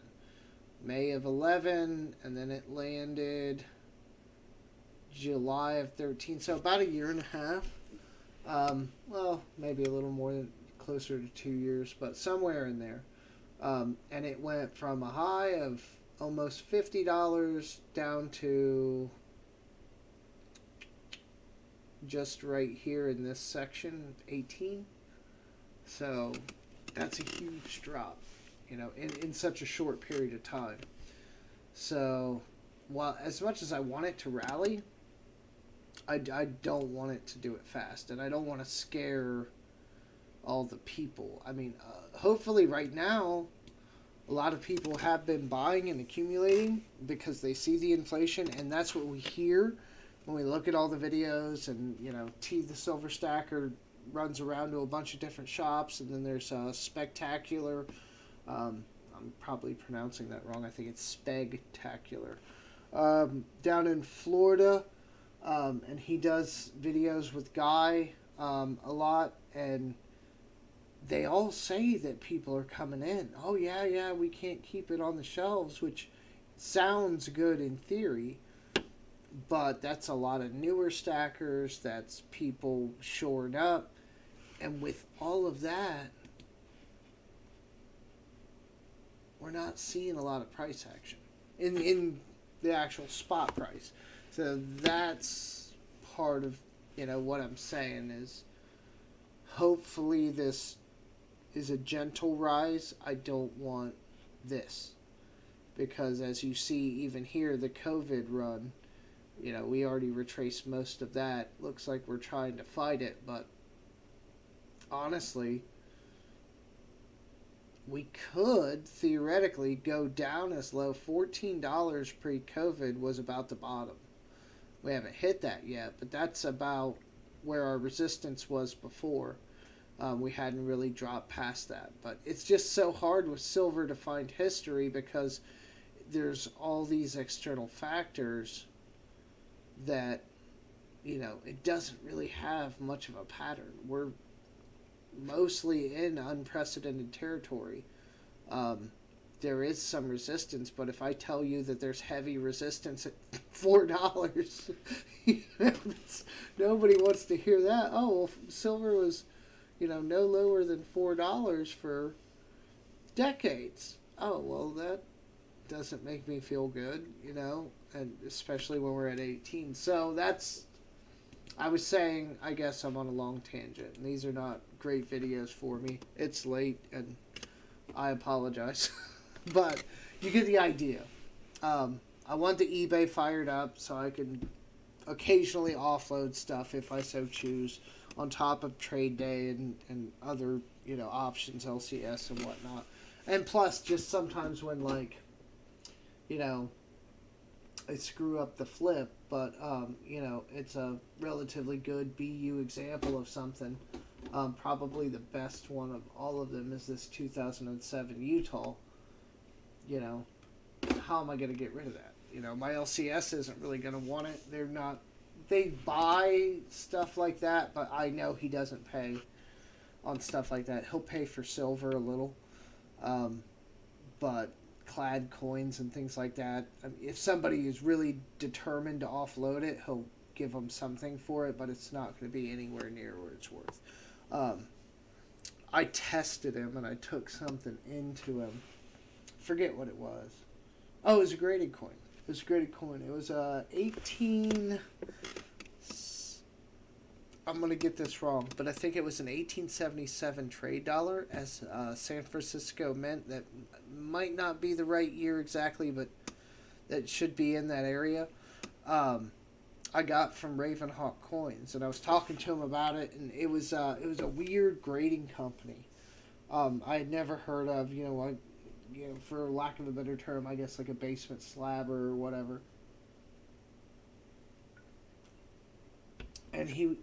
May of 11, and then it landed July of 13. So about a year and a half. Well, maybe a little more, closer to 2 years, but somewhere in there. And it went from a high of almost $50 down to just right here in this section, 18. So that's a huge drop, in such a short period of time. So, while as much as I want it to rally, I don't want it to do it fast, and I don't want to scare all the people. I mean, hopefully right now, a lot of people have been buying and accumulating because they see the inflation, and that's what we hear when we look at all the videos. And T the Silver Stacker runs around to a bunch of different shops, and then there's Spectacular. I'm probably pronouncing that wrong. I think it's Spectacular. Down in Florida, and he does videos with Guy a lot, and they all say that people are coming in. Oh, yeah, we can't keep it on the shelves, which sounds good in theory, but that's a lot of newer stackers. That's people shored up. And with all of that, we're not seeing a lot of price action in the actual spot price. So that's part of what I'm saying is hopefully this is a gentle rise. I don't want this because as you see even here the COVID run, we already retraced most of that. Looks like we're trying to fight it, but honestly we could theoretically go down as low. $14 pre-COVID was about the bottom. We haven't hit that yet, but that's about where our resistance was before. We hadn't really dropped past that. But it's just so hard with silver to find history because there's all these external factors that, it doesn't really have much of a pattern. We're mostly in unprecedented territory. There is some resistance, but if I tell you that there's heavy resistance at $4, nobody wants to hear that. Oh, well, silver was, no lower than $4 for decades. Oh, well, that doesn't make me feel good, and especially when we're at 18. So I was saying, I guess I'm on a long tangent, and these are not great videos for me. It's late, and I apologize. But you get the idea. I want the eBay fired up so I can occasionally offload stuff if I so choose on top of trade day and other, options, LCS and whatnot. And plus, just sometimes when, I screw up the flip, but, it's a relatively good BU example of something. Probably the best one of all of them is this 2007 Utah. How am I going to get rid of that? My LCS isn't really going to want it. They buy stuff like that, but I know he doesn't pay on stuff like that. He'll pay for silver a little, but clad coins and things like that, if somebody is really determined to offload it, he'll give them something for it, but it's not going to be anywhere near where it's worth. I tested him and I took something into him. Forget what it was. Oh, it was a graded coin. It was 18... I'm going to get this wrong, but I think it was an 1877 trade dollar as San Francisco Mint. That might not be the right year exactly, but that should be in that area. I got from Ravenhawk Coins, and I was talking to him about it, and it was a weird grading company. I had never heard of, for lack of a better term, I guess like a basement slabber or whatever. And he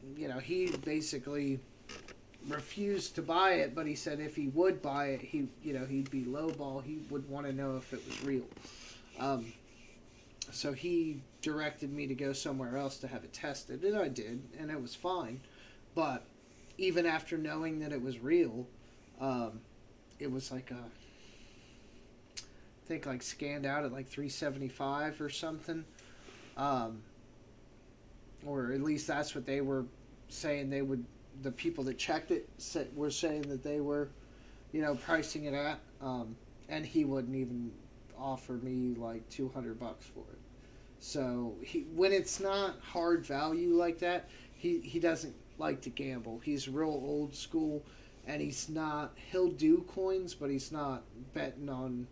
basically refused to buy it, but he said if he would buy it, he'd be lowball. He would want to know if it was real. So he directed me to go somewhere else to have it tested, and I did, and it was fine. But even after knowing that it was real, it was like I think scanned out at like 375 or something. Or at least that's what they were saying. The people that checked it were saying that they were, pricing it at, and he wouldn't even offer me like $200 for it. So when it's not hard value like that, he doesn't like to gamble. He's real old school, and he'll do coins, but he's not betting on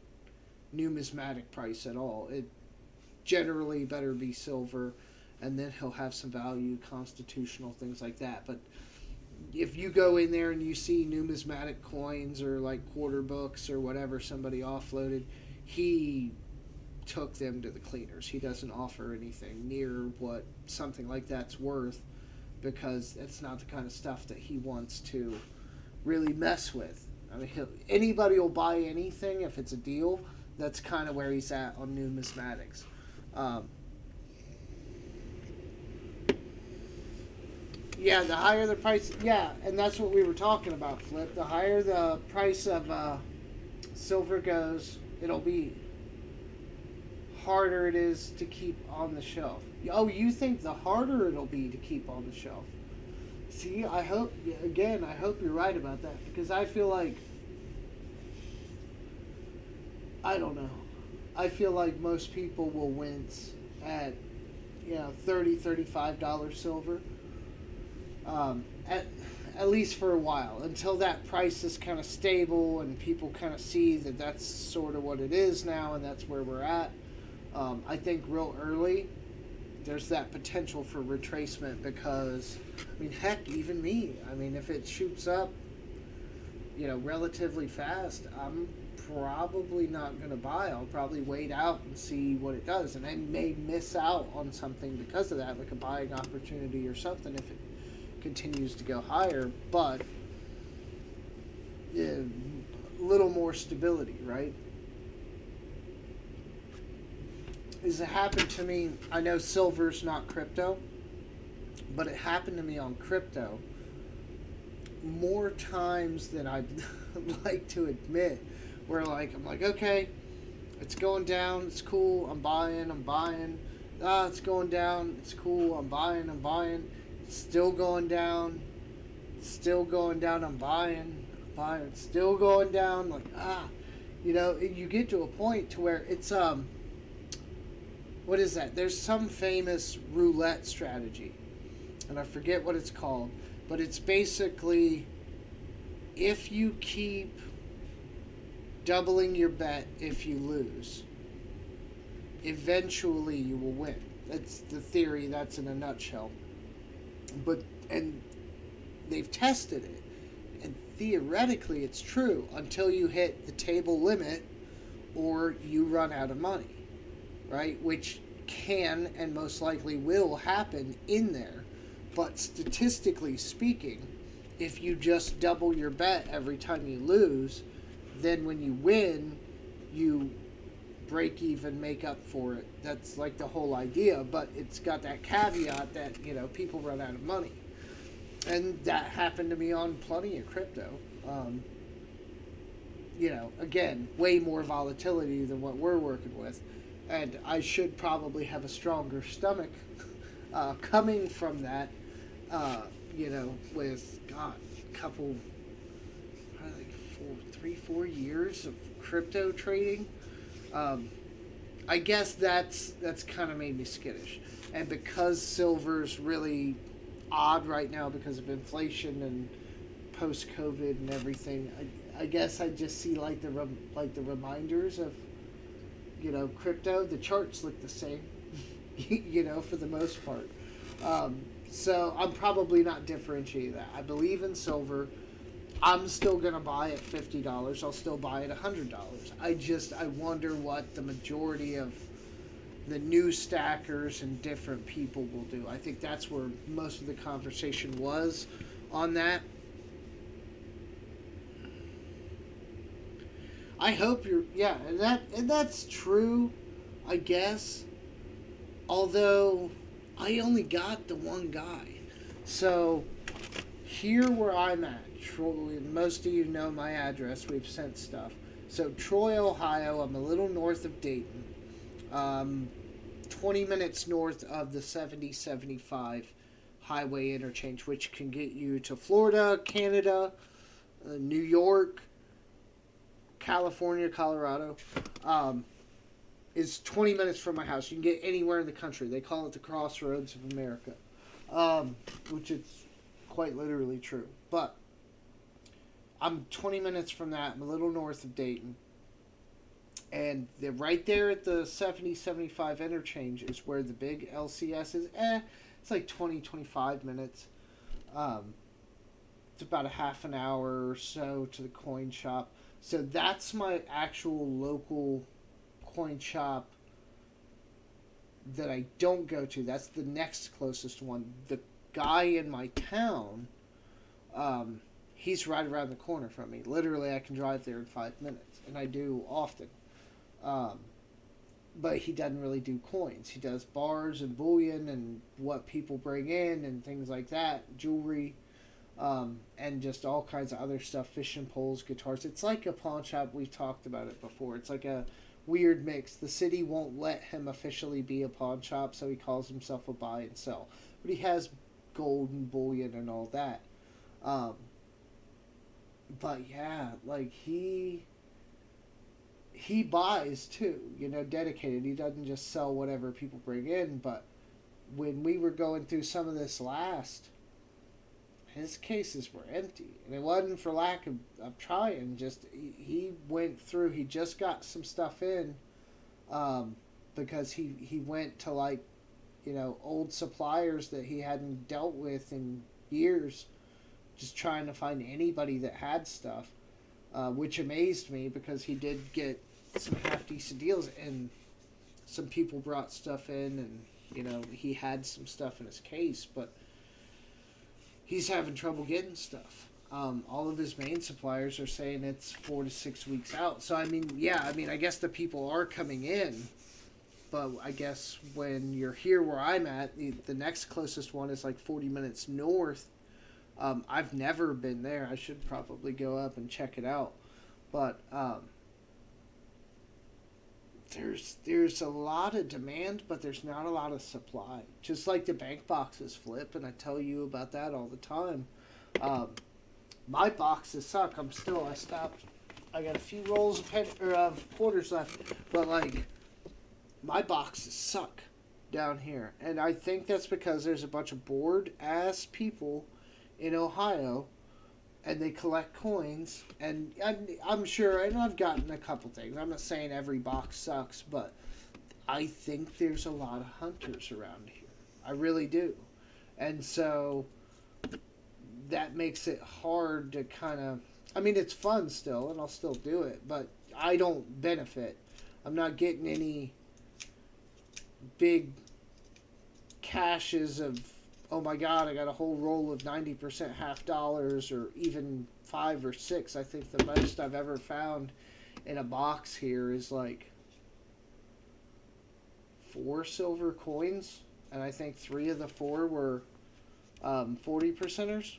numismatic price at all. It generally better be silver. and then he'll have some value, constitutional things like that. But if you go in there and you see numismatic coins or like quarter books or whatever somebody offloaded, he took them to the cleaners. He doesn't offer anything near what something like that's worth, because it's not the kind of stuff that he wants to really mess with. I mean, anybody will buy anything if it's a deal. That's kind of where he's at on numismatics. Yeah, the higher the price, yeah, and that's what we were talking about, Flip. The higher the price of silver goes, it'll be harder it is to keep on the shelf. Oh, you think the harder it'll be to keep on the shelf? See, I hope you're right about that, because I feel like, I don't know. I feel like most people will wince at, $30, $35 silver. At least for a while, until that price is kind of stable and people kind of see that that's sort of what it is now and that's where we're at. I think real early there's that potential for retracement, because I mean, heck, even me, I mean, if it shoots up relatively fast, I'm probably not going to buy. I'll probably wait out and see what it does, and I may miss out on something because of that, like a buying opportunity or something if it continues to go higher. But a little more stability, right? Has it happened to me? I know silver's not crypto, but it happened to me on crypto more times than I'd like to admit, where I'm like, okay, it's going down, it's cool, I'm buying. It's going down, it's cool, I'm buying. It's still going down, I'm buying, it's still going down, you get to a point to where it's, what is that? There's some famous roulette strategy, and I forget what it's called, but it's basically, if you keep doubling your bet if you lose, eventually you will win. That's the theory, that's in a nutshell. And they've tested it, and theoretically it's true until you hit the table limit or you run out of money, right? Which can and most likely will happen in there. But statistically speaking, if you just double your bet every time you lose, then when you win, you break even, make up for it. That's like the whole idea, but it's got that caveat that, people run out of money. And that happened to me on plenty of crypto. Again, way more volatility than what we're working with. And I should probably have a stronger stomach coming from that, with, a couple, probably like 4 years of crypto trading. I guess that's kind of made me skittish. And because silver's really odd right now because of inflation and post-COVID and everything, I guess I just see like the reminders of crypto. The charts look the same, for the most part. So I'm probably not differentiating that. I believe in silver. I'm still going to buy at $50. I'll still buy at $100. I wonder what the majority of the new stackers and different people will do. I think that's where most of the conversation was on that. I hope and that's true, I guess. Although I only got the one guy. So here where I'm at, Troy, most of you know my address, we've sent stuff. So Troy, Ohio, I'm a little north of Dayton. 20 minutes north of the 70-75 highway interchange, which can get you to Florida, Canada, New York, California, Colorado. Is 20 minutes from my house. You can get anywhere in the country. They call it the Crossroads of America, which is quite literally true. But I'm 20 minutes from that. I'm a little north of Dayton. And they're right there at the 70-75 interchange is where the big LCS is. It's like 20-25 minutes. Um, it's about a half an hour or so to the coin shop. So that's my actual local coin shop that I don't go to. That's the next closest one. The guy in my town, he's right around the corner from me. Literally, I can drive there in 5 minutes, and I do often. Um, but he doesn't really do coins. He does bars and bullion and what people bring in and things like that, jewelry, and just all kinds of other stuff, fishing poles, guitars. It's like a pawn shop. We've talked about it before. It's like a weird mix. The city won't let him officially be a pawn shop, so he calls himself a buy and sell. But he has gold and bullion and all that. Um, but yeah, like he buys too, dedicated. He doesn't just sell whatever people bring in. But when we were going through some of this last, his cases were empty, and it wasn't for lack of trying. Just he went through. He just got some stuff in, because he went to, like, old suppliers that he hadn't dealt with in years, just trying to find anybody that had stuff, which amazed me because he did get some half decent deals, and some people brought stuff in, and he had some stuff in his case, but he's having trouble getting stuff. All of his main suppliers are saying it's 4 to 6 weeks out. So I guess the people are coming in, but I guess when you're here where I'm at, the next closest one is like 40 minutes north. I've never been there. I should probably go up and check it out. But there's a lot of demand, but there's not a lot of supply. Just like the bank boxes flip, and I tell you about that all the time. My boxes suck. I stopped. I got a few rolls of quarters left, but like my boxes suck down here, and I think that's because there's a bunch of bored ass people in Ohio, and they collect coins, and I'm sure, and I've gotten a couple things. I'm not saying every box sucks, but I think there's a lot of hunters around here. I really do. And so that makes it hard to kind of, it's fun still, and I'll still do it, but I don't benefit. I'm not getting any big caches of, oh my god, I got a whole roll of 90% half dollars, or even 5 or 6. I think the most I've ever found in a box here is like 4 silver coins, and I think 3 of the 4 were 40 percenters.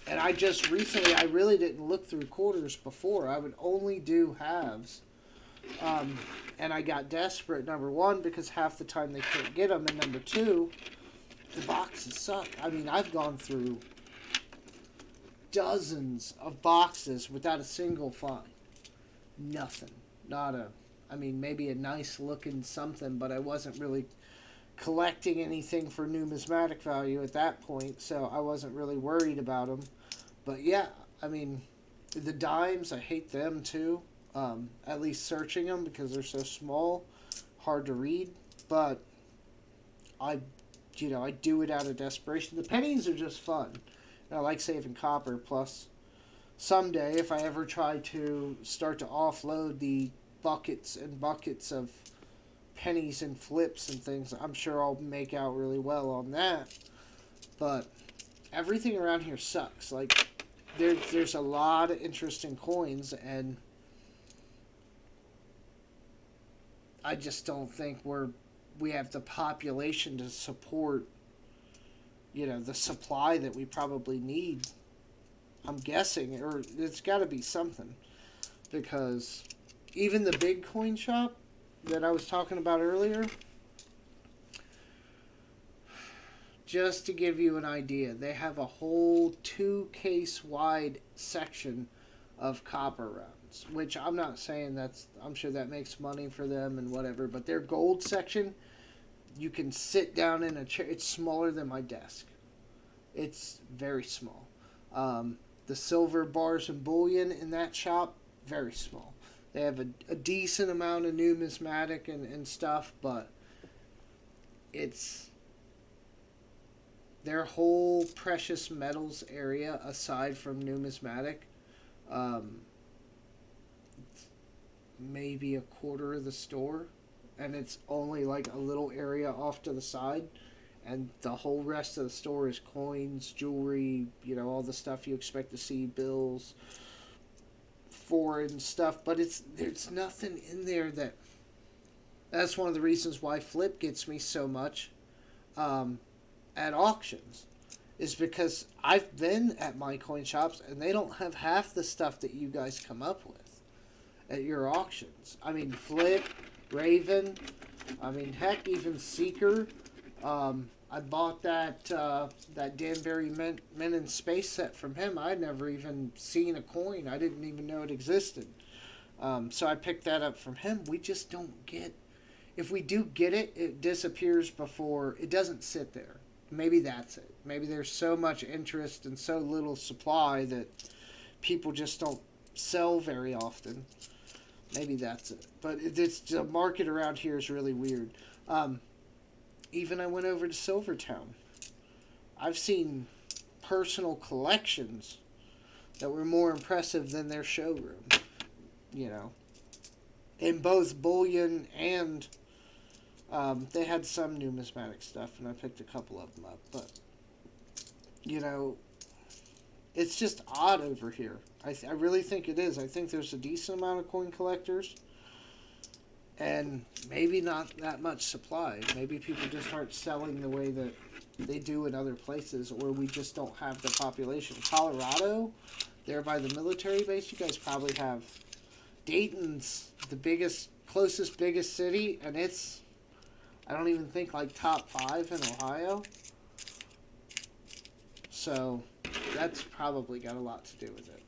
And I just recently, I really didn't look through quarters before. I would only do halves. And I got desperate, number one, because half the time they couldn't get them, and number two, the boxes suck. I've gone through dozens of boxes without a single find. Nothing. Maybe a nice looking something, but I wasn't really collecting anything for numismatic value at that point, so I wasn't really worried about them. But yeah, the dimes, I hate them too. At least searching them, because they're so small, hard to read. But I do it out of desperation. The pennies are just fun. And I like saving copper. Plus, someday, if I ever try to start to offload the buckets and buckets of pennies and flips and things, I'm sure I'll make out really well on that. But everything around here sucks. Like, there's a lot of interesting coins, and I just don't think we have the population to support, the supply that we probably need. I'm guessing, or it's got to be something, because even the big coin shop that I was talking about earlier, just to give you an idea, they have a whole 2-case wide section of copper rounds, which I'm not saying I'm sure that makes money for them and whatever, but their gold section, you can sit down in a chair. It's smaller than my desk. It's very small. The silver bars and bullion in that shop, very small. They have a decent amount of numismatic and stuff, but it's their whole precious metals area aside from numismatic. Um, maybe a quarter of the store, and it's only like a little area off to the side, and the whole rest of the store is coins, jewelry, all the stuff you expect to see, bills, foreign stuff. But there's nothing in there that's one of the reasons why Flip gets me so much at auctions, is because I've been at my coin shops and they don't have half the stuff that you guys come up with at your auctions. I mean, Flip, Raven, heck, even Seeker. I bought that Danbury Men in Space set from him. I'd never even seen a coin. I didn't even know it existed. So I picked that up from him. We just don't get... If we do get it, it disappears before... It doesn't sit there. Maybe that's it. Maybe there's so much interest and so little supply that people just don't sell very often. Maybe that's it. But the market around here is really weird. Even I went over to Silvertown. I've seen personal collections that were more impressive than their showroom. In both bullion and... they had some numismatic stuff, and I picked a couple of them up. But, it's just odd over here. I really think it is. I think there's a decent amount of coin collectors, and maybe not that much supply. Maybe people just aren't selling the way that they do in other places, or we just don't have the population. Colorado, there by the military base, you guys probably have... Dayton's the closest biggest city, and it's... I don't even think like top 5 in Ohio. So that's probably got a lot to do with it.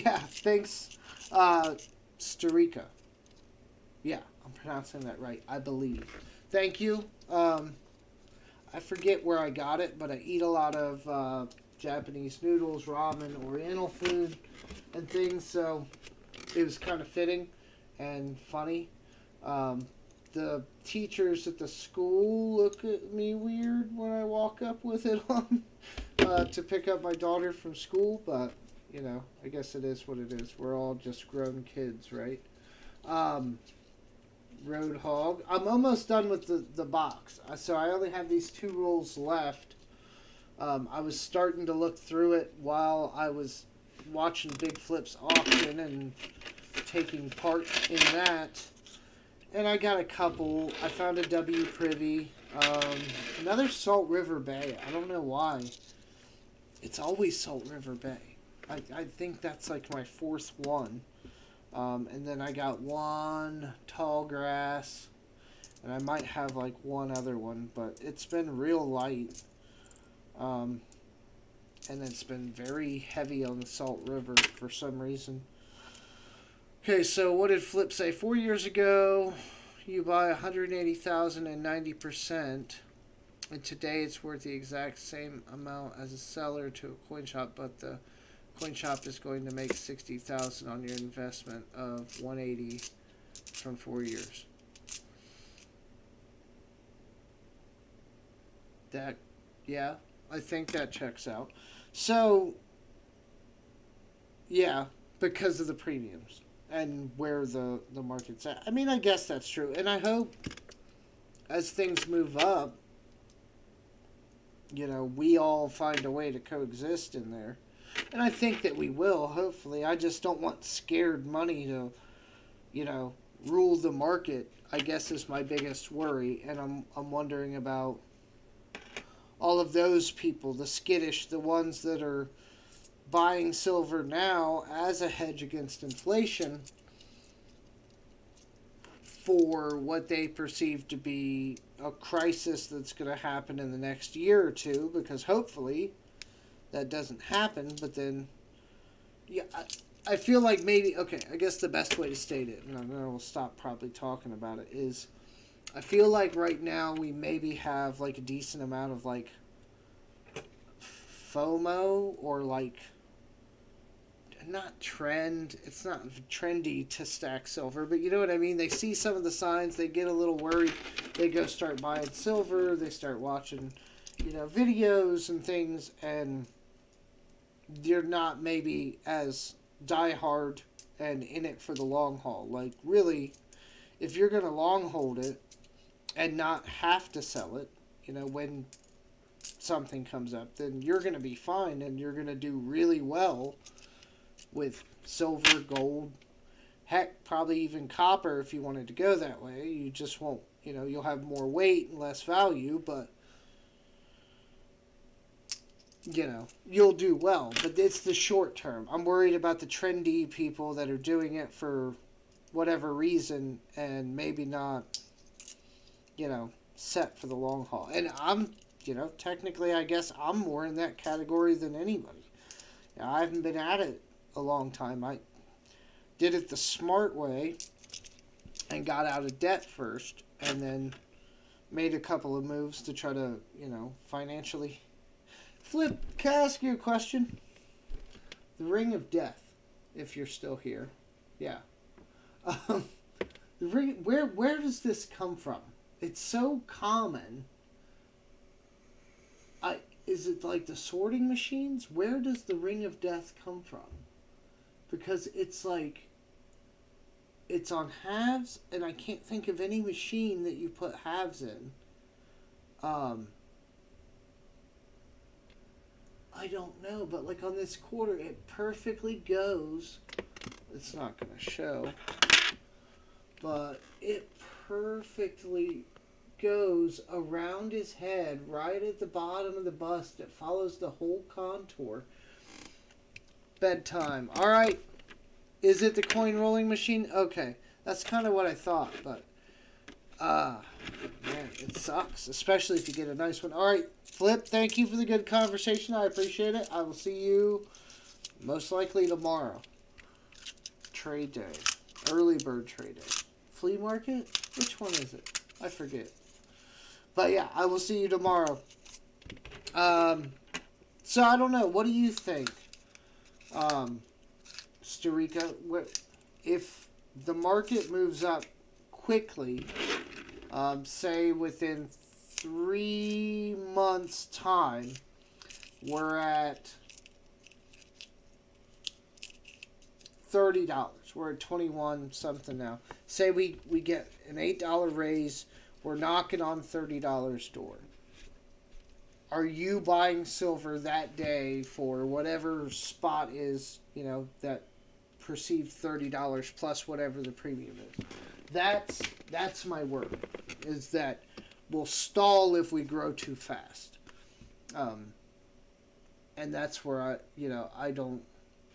Yeah, thanks, Storica. Yeah, I'm pronouncing that right, I believe. Thank you. I forget where I got it, but I eat a lot of Japanese noodles, ramen, Oriental food, and things, so it was kind of fitting and funny. The teachers at the school look at me weird when I walk up with it on to pick up my daughter from school, but, I guess it is what it is. We're all just grown kids, right? Roadhog. I'm almost done with the box, so I only have these 2 rolls left. I was starting to look through it while I was watching Big Flip's auction and taking part in that. And I got a couple. I found a W Privy. Another Salt River Bay. I don't know why. It's always Salt River Bay. I think that's like my 4th one. And then I got one Tall Grass. And I might have like one other one. But it's been real light. And it's been very heavy on the Salt River for some reason. Okay, so what did Flip say? 4 years ago, you buy 180,000 and 90%, and today it's worth the exact same amount as a seller to a coin shop, but the coin shop is going to make 60,000 on your investment of 180 from 4 years. Yeah, I think that checks out. So, yeah, because of the premiums. And where the market's at. I mean, I guess that's true. And I hope as things move up, we all find a way to coexist in there. And I think that we will, hopefully. I just don't want scared money to, rule the market, I guess, is my biggest worry. And I'm wondering about all of those people, the skittish, the ones that are buying silver now as a hedge against inflation for what they perceive to be a crisis that's going to happen in the next year or two, because hopefully that doesn't happen. But then, yeah, I feel like maybe, okay, I guess the best way to state it, and then we'll stop probably talking about it, is I feel like right now we maybe have like a decent amount of like FOMO, or like not trend. It's not trendy to stack silver, but you know what I mean? They see some of the signs, they get a little worried. They go start buying silver, they start watching, videos and things, and you're not maybe as diehard and in it for the long haul. Like, really, if you're going to long hold it and not have to sell it, when something comes up, then you're going to be fine and you're going to do really well with silver, gold, heck, probably even copper if you wanted to go that way. You just won't, you'll have more weight and less value, but, you'll do well. But it's the short term. I'm worried about the trendy people that are doing it for whatever reason and maybe not, set for the long haul. And I'm, technically, I guess I'm more in that category than anybody. I haven't been at it a long time. I did it the smart way and got out of debt first and then made a couple of moves to try to, financially flip. Can I ask you a question? The Ring of Death, if you're still here. Yeah. The ring, where does this come from? It's so common. Is it like the sorting machines? Where does the Ring of Death come from? Because it's like, it's on halves, and I can't think of any machine that you put halves in. I don't know, but like on this quarter, it perfectly goes. It's not going to show, but it perfectly goes around his head, right at the bottom of the bust. It follows the whole contour. Bedtime. All right. Is it the coin rolling machine? Okay. That's kind of what I thought, but man, it sucks, especially if you get a nice one. All right, Flip, thank you for the good conversation. I appreciate it. I will see you most likely tomorrow. Trade day. Early bird trade day. Flea market? Which one is it? I forget. But yeah, I will see you tomorrow. So I don't know. What do you think? Starika, if the market moves up quickly, say within 3 months' time, we're at $30. We're at 21 something now. Say we get an $8 raise, we're knocking on $30 door. Are you buying silver that day for whatever spot is, that perceived $30 plus whatever the premium is? That's my worry, is that we'll stall if we grow too fast. And that's where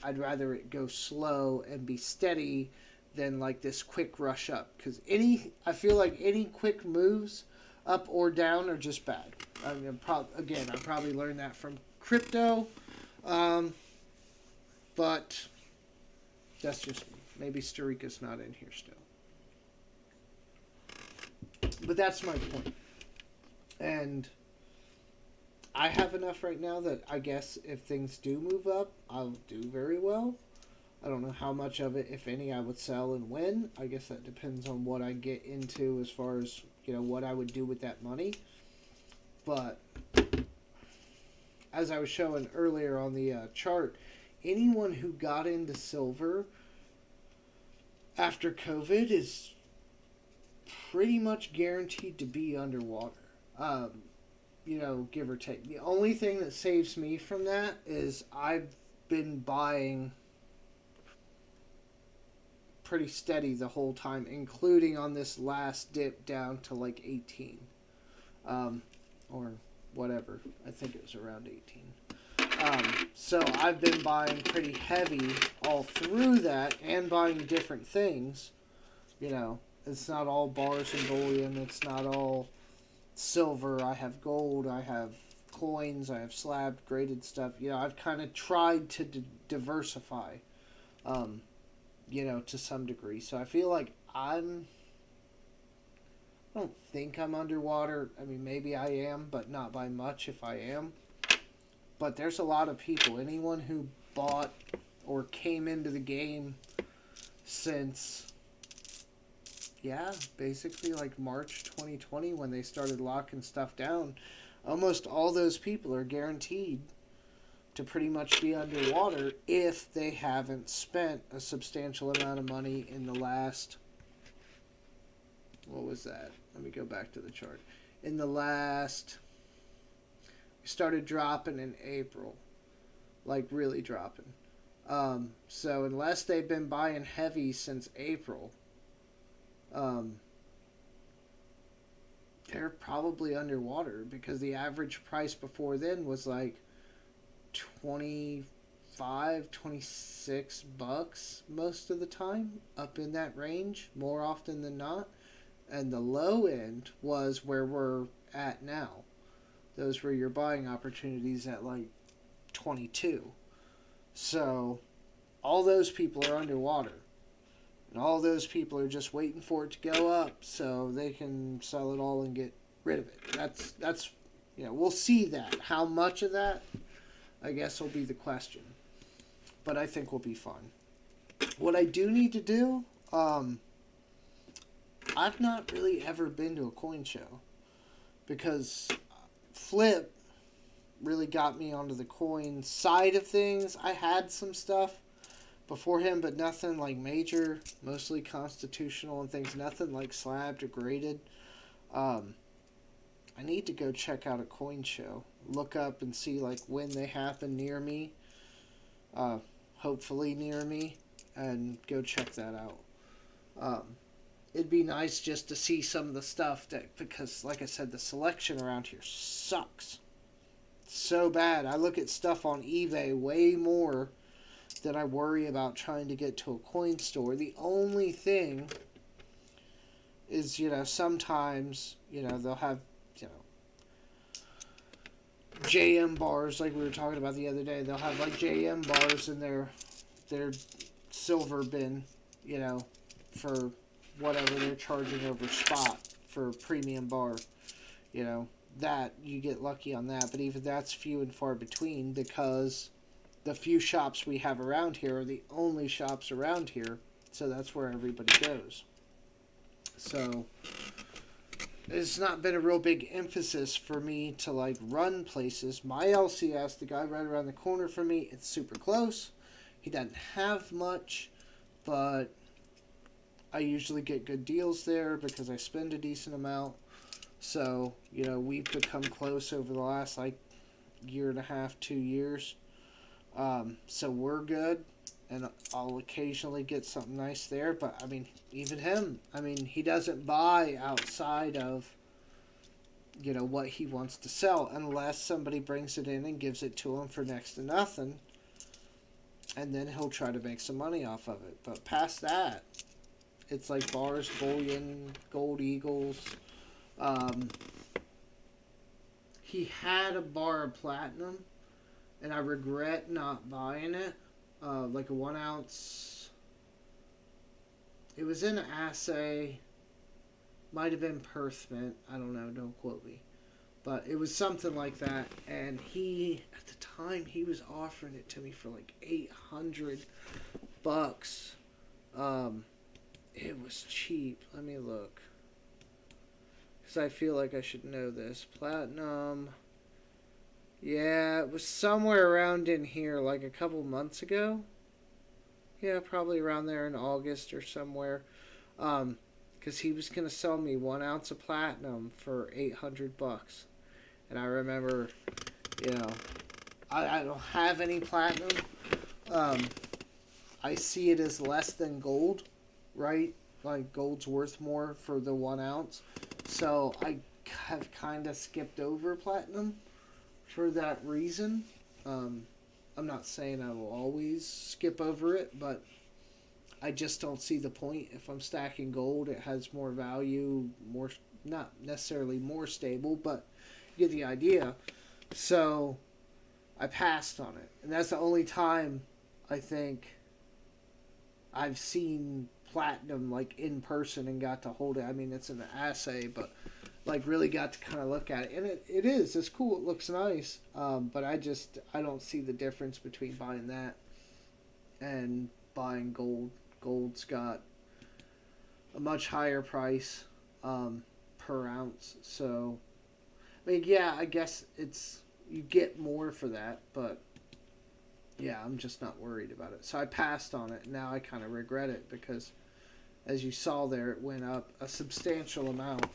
I'd rather it go slow and be steady than like this quick rush up. Because I feel like any quick moves up or down are just bad. I mean, I probably learned that from crypto. But that's just me. Maybe Starika's not in here still. But that's my point. And I have enough right now that I guess if things do move up, I'll do very well. I don't know how much of it, if any, I would sell and when. I guess that depends on what I get into as far as, what I would do with that money. But as I was showing earlier on the chart, anyone who got into silver after COVID is pretty much guaranteed to be underwater. Give or take. The only thing that saves me from that is I've been buying pretty steady the whole time, including on this last dip down to like 18. Or whatever. I think it was around 18. So I've been buying pretty heavy all through that and buying different things. It's not all bars and bullion. It's not all silver. I have gold. I have coins. I have slab graded stuff. I've kind of tried to diversify, to some degree. So I feel like I don't think I'm underwater. I mean, maybe I am, but not by much if I am. But there's a lot of people. Anyone who bought or came into the game since, yeah, basically like March 2020 when they started locking stuff down. Almost all those people are guaranteed to pretty much be underwater if they haven't spent a substantial amount of money in the last, what was that? Let me go back to the chart. In the last, we started dropping in April, like really dropping. So unless they've been buying heavy since April, they're probably underwater because the average price before then was like 25, 26 bucks most of the time, up in that range more often than not. And the low end was where we're at now. Those were your buying opportunities at like 22. So all those people are underwater. And all those people are just waiting for it to go up so they can sell it all and get rid of it. That's we'll see that. How much of that, I guess, will be the question. But I think will be fun. What I do need to do, I've not really ever been to a coin show because Flip really got me onto the coin side of things. I had some stuff before him, but nothing like major, mostly constitutional and things, nothing like slabbed or graded. I need to go check out a coin show, look up and see like when they happen near me, hopefully near me, and go check that out. It'd be nice just to see some of the stuff that, because like I said, the selection around here sucks so bad. I look at stuff on eBay way more than I worry about trying to get to a coin store. The only thing is, sometimes, they'll have, JM bars like we were talking about the other day. They'll have like JM bars in their silver bin, for whatever they're charging over spot for a premium bar. That you get lucky on that, but even that's few and far between because the few shops we have around here are the only shops around here, so that's where everybody goes. So it's not been a real big emphasis for me to like run places. My LCS, the guy right around the corner from me, it's super close. He doesn't have much, but I usually get good deals there because I spend a decent amount. So, we've become close over the last like year and a half, 2 years. So we're good, and I'll occasionally get something nice there. But, even him, he doesn't buy outside of, what he wants to sell unless somebody brings it in and gives it to him for next to nothing. And then he'll try to make some money off of it. But past that, it's like bars, bullion, gold eagles. He had a bar of platinum, and I regret not buying it. Like a 1 ounce. It was in an assay. Might have been Perth Mint. I don't know. Don't quote me. But it was something like that. And at the time, he was offering it to me for like $800. It was cheap. Let me look. Because I feel like I should know this. Platinum. Yeah, it was somewhere around in here, like a couple months ago. Yeah, probably around there in August or somewhere. Because he was going to sell me 1 ounce of platinum for $800. And I remember, I don't have any platinum. I see it as less than gold, right? Like gold's worth more for the 1 ounce. So I have kind of skipped over platinum for that reason. I'm not saying I will always skip over it, but I just don't see the point. If I'm stacking gold, it has more value, more, not necessarily more stable, but you get the idea. So I passed on it. And that's the only time I think I've seen platinum like in person and got to hold it. It's an assay, but like really got to kind of look at it. And it's cool. It looks nice. But I don't see the difference between buying that and buying gold. Gold's got a much higher price per ounce. So, I mean, yeah, I guess you get more for that, but yeah, I'm just not worried about it. So I passed on it. Now I kind of regret it because, as you saw there, it went up a substantial amount.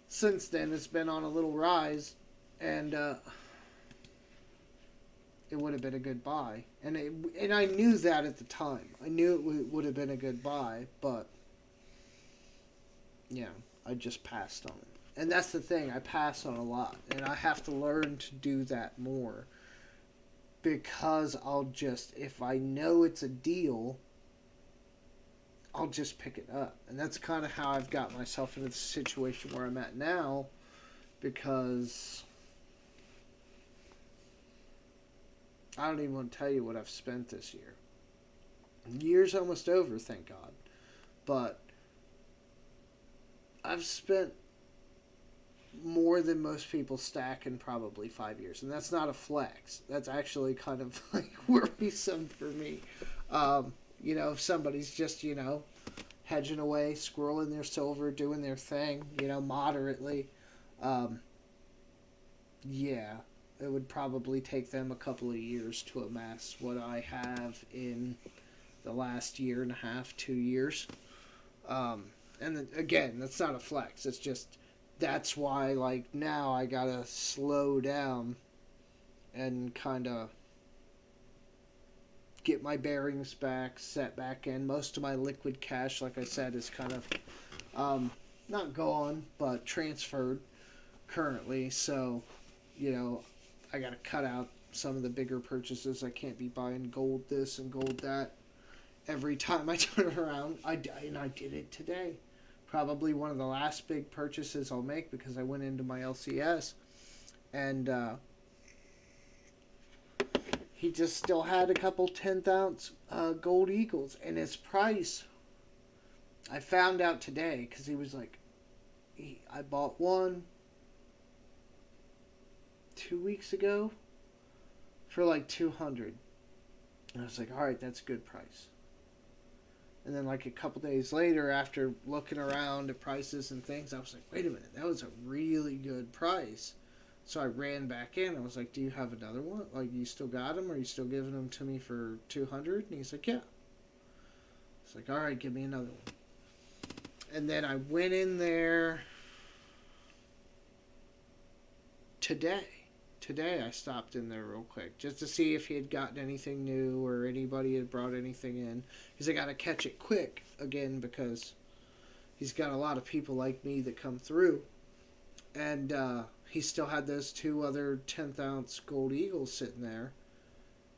Since then, it's been on a little rise, and it would have been a good buy. And I knew that at the time. I knew it would have been a good buy, but yeah, I just passed on it. And that's the thing, I pass on a lot, and I have to learn to do that more, because if I know it's a deal, I'll just pick it up. And that's kind of how I've got myself into the situation where I'm at now, because I don't even want to tell you what I've spent this year. The year's almost over, thank God. But I've spent more than most people stack in probably 5 years. And that's not a flex. That's actually kind of like worrisome for me. If somebody's just, hedging away, squirreling their silver, doing their thing, moderately, yeah, it would probably take them a couple of years to amass what I have in the last year and a half, 2 years. Again, that's not a flex. It's just, that's why, like, now I gotta slow down and kind of get my bearings back, set back in. Most of my liquid cash, like I said, is kind of not gone, but transferred currently. So, I got to cut out some of the bigger purchases. I can't be buying gold this and gold that every time I turn around. I did it today. Probably one of the last big purchases I'll make, because I went into my LCS and he just still had a couple 10th ounce gold eagles, and his price, I found out today, because he was like, I bought one 2 weeks ago for like 200, and I was like, all right, that's a good price. And then like a couple days later, after looking around at prices and things, I was like, wait a minute, that was a really good price. So I ran back in. I was like, do you have another one? Like, you still got them? Are you still giving them to me for 200? And he's like, yeah. It's like, all right, give me another one. And then I went in there today. Today I stopped in there real quick just to see if he had gotten anything new or anybody had brought anything in. Because I got to catch it quick again, because he's got a lot of people like me that come through. And he still had those 2 other 10th ounce gold eagles sitting there.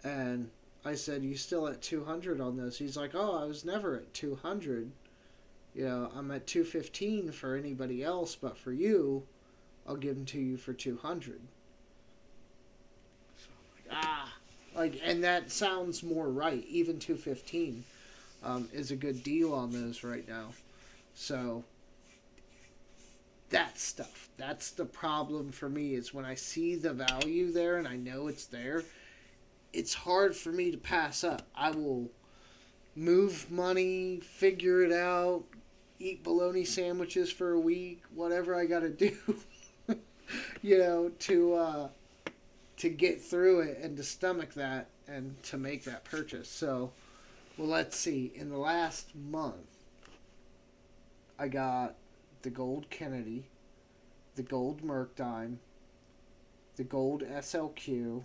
And I said, you still at 200 on those? He's like, oh, I was never at 200. I'm at 215 for anybody else, but for you, I'll give them to you for 200. And that sounds more right. Even 215 is a good deal on those right now. So that stuff, that's the problem for me, is when I see the value there and I know it's there, it's hard for me to pass up. I will move money, figure it out, eat bologna sandwiches for a week, whatever I got to do, to get through it and to stomach that and to make that purchase. So, well, let's see. In the last month, I got the gold Kennedy, the gold Merctime, the gold SLQ,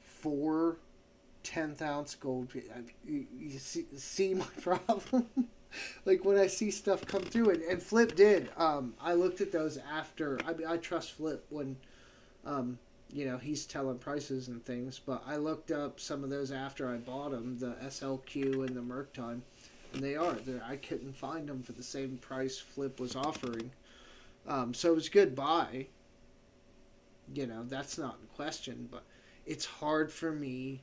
4 10th ounce gold. You see my problem? Like, when I see stuff come through, and Flip did. I looked at those after. I trust Flip when he's telling prices and things, but I looked up some of those after I bought them, the SLQ and the Merctime, and they are there. I couldn't find them for the same price Flip was offering, so it was a good buy. That's not in question, but it's hard for me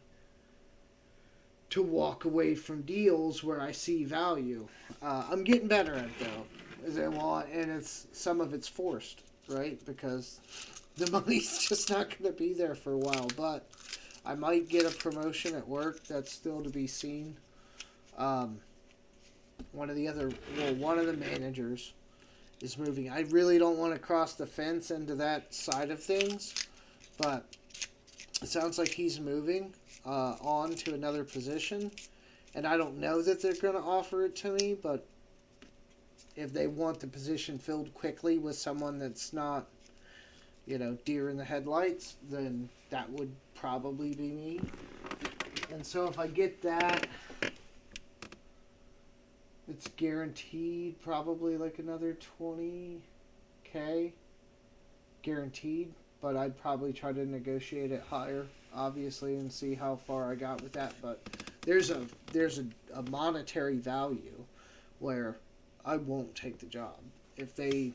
to walk away from deals where I see value. I'm getting better at it, though, and some of it's forced, right? Because the money's just not going to be there for a while. But I might get a promotion at work. That's still to be seen. Um, one of the managers is moving. I really don't want to cross the fence into that side of things, but it sounds like he's moving on to another position, and I don't know that they're going to offer it to me, but if they want the position filled quickly with someone that's not, deer in the headlights, then that would probably be me. And so if I get that, it's guaranteed probably like another 20K guaranteed, but I'd probably try to negotiate it higher, obviously, and see how far I got with that. But there's a monetary value where I won't take the job if they,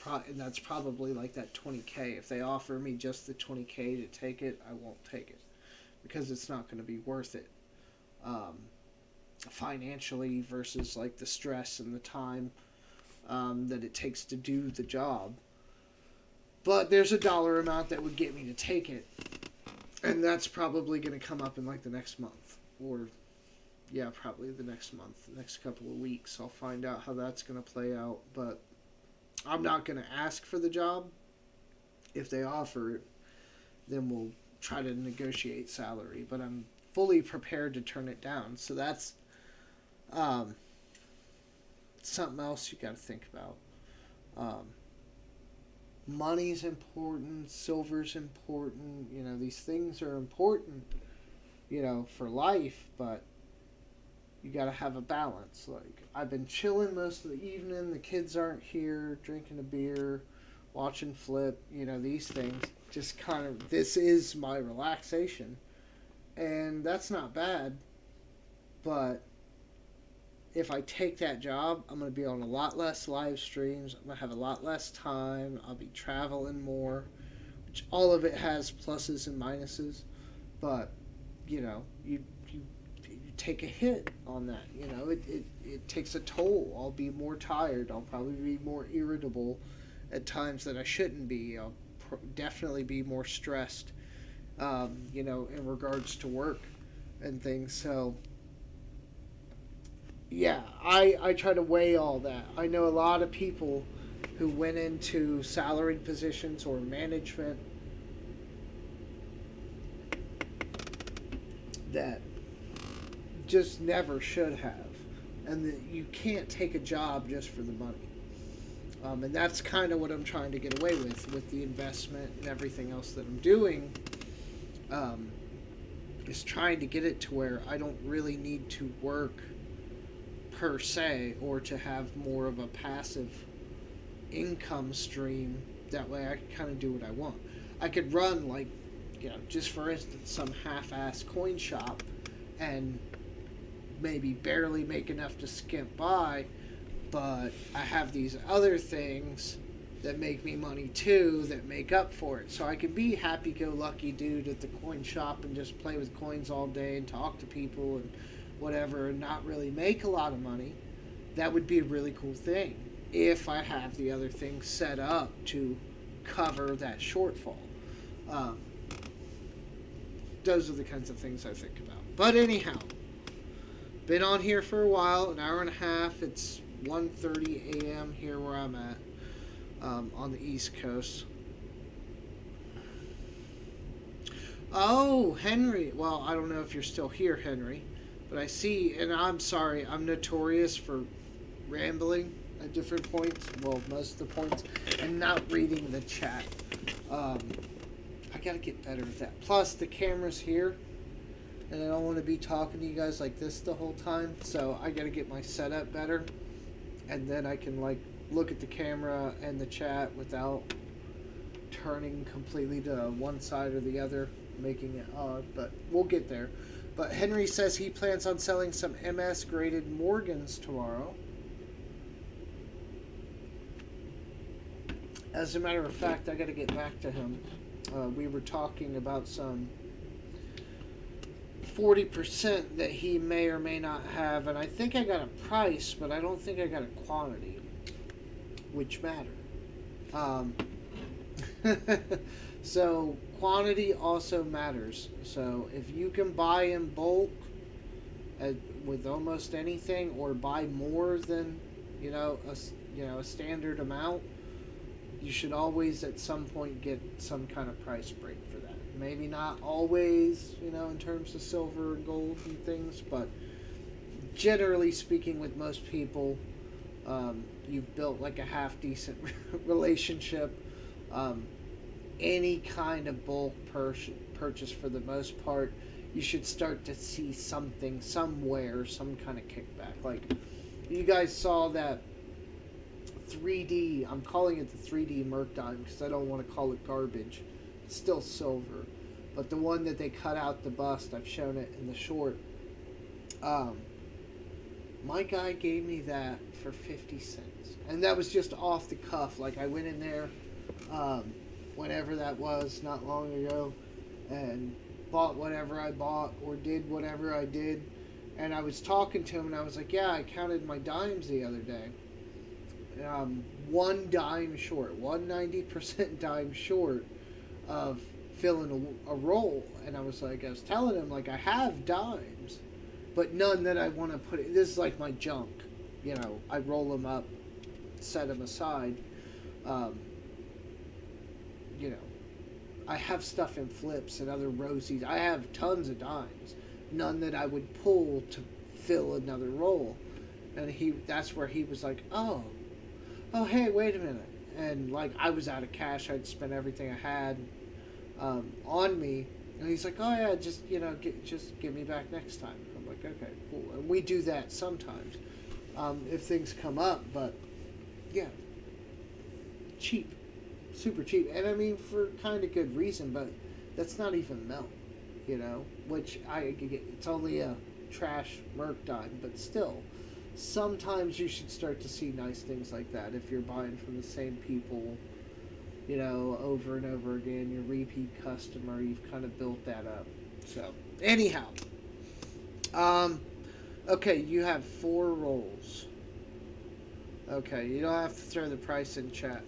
and that's probably like that 20K. If they offer me just the 20K to take it, I won't take it because it's not going to be worth it. Financially versus like the stress and the time that it takes to do the job. But there's a dollar amount that would get me to take it, and that's probably going to come up in like the next month, or probably the next month, the next couple of weeks. I'll find out how that's going to play out, but I'm not going to ask for the job. If they offer it, then we'll try to negotiate salary, but I'm fully prepared to turn it down. So that's something else you got to think about. Money's important, silver's important, these things are important, for life, but you got to have a balance. Like, I've been chilling most of the evening, the kids aren't here, drinking a beer, watching Flip, these things, just kind of, this is my relaxation, and that's not bad, but if I take that job, I'm going to be on a lot less live streams. I'm going to have a lot less time. I'll be traveling more, which all of it has pluses and minuses. But, you take a hit on that. It takes a toll. I'll be more tired. I'll probably be more irritable at times that I shouldn't be. I'll definitely be more stressed, in regards to work and things. So, yeah, I try to weigh all that. I know a lot of people who went into salaried positions or management that just never should have. And that you can't take a job just for the money. And that's kind of what I'm trying to get away with the investment and everything else that I'm doing. Is trying to get it to where I don't really need to work per se, or to have more of a passive income stream. That way I can kind of do what I want. I could run, like, just for instance, some half-ass coin shop and maybe barely make enough to skimp by, but I have these other things that make me money too, that make up for it. So I can be happy-go-lucky dude at the coin shop and just play with coins all day and talk to people and whatever, and not really make a lot of money. That would be a really cool thing if I have the other things set up to cover that shortfall. Those are the kinds of things I think about. But anyhow, been on here for a while, an hour and a half. It's 1:30 a.m. here where I'm at, on the East Coast. Oh, Henry. Well, I don't know if you're still here, Henry. But I see, and I'm sorry, I'm notorious for rambling at different points, well, most of the points, and not reading the chat. I gotta get better at that. Plus, the camera's here, and I don't want to be talking to you guys like this the whole time, so I gotta get my setup better, and then I can, like, look at the camera and the chat without turning completely to one side or the other, making it odd, but we'll get there. But Henry says he plans on selling some MS-graded Morgans tomorrow. As a matter of fact, I got to get back to him. We were talking about some 40% that he may or may not have, and I think I got a price, but I don't think I got a quantity, which matter. So quantity also matters. So if you can buy in bulk uh, with almost anything, or buy more than a standard amount, you should always at some point get some kind of price break for that. Maybe not always, in terms of silver and gold and things, but generally speaking, with most people, you've built like a half decent relationship. Um, any kind of bulk purchase, for the most part, you should start to see something somewhere, some kind of kickback. Like, you guys saw that 3D, I'm calling it the 3D Merc dime because I don't want to call it garbage. It's still silver. But the one that they cut out the bust, I've shown it in the short. Um, my guy gave me that for 50 cents. And that was just off the cuff. Like, I went in there, whenever that was, not long ago, and bought whatever I bought or did whatever I did. And I was talking to him, and I was like, yeah, I counted my dimes the other day. One dime short, 190% dime short of filling a roll. And I was telling him, like, I have dimes, but none that I want to put it. This is like my junk. I roll them up, set them aside. Um, I have stuff in flips and other rosies. I have tons of dimes, none that I would pull to fill another roll. And that's where he was like, oh, hey, wait a minute. And like, I was out of cash. I'd spent everything I had on me. And he's like, oh yeah, just give me back next time. I'm like, okay, cool. And we do that sometimes if things come up. But yeah, cheap, super cheap. And I mean, for kind of good reason. But that's not even melt, which it's only a trash Merc dime, but still. Sometimes you should start to see nice things like that if you're buying from the same people, over and over again. Your repeat customer, you've kind of built that up. So, anyhow, okay, you have 4 rolls. Okay, you don't have to throw the price in chat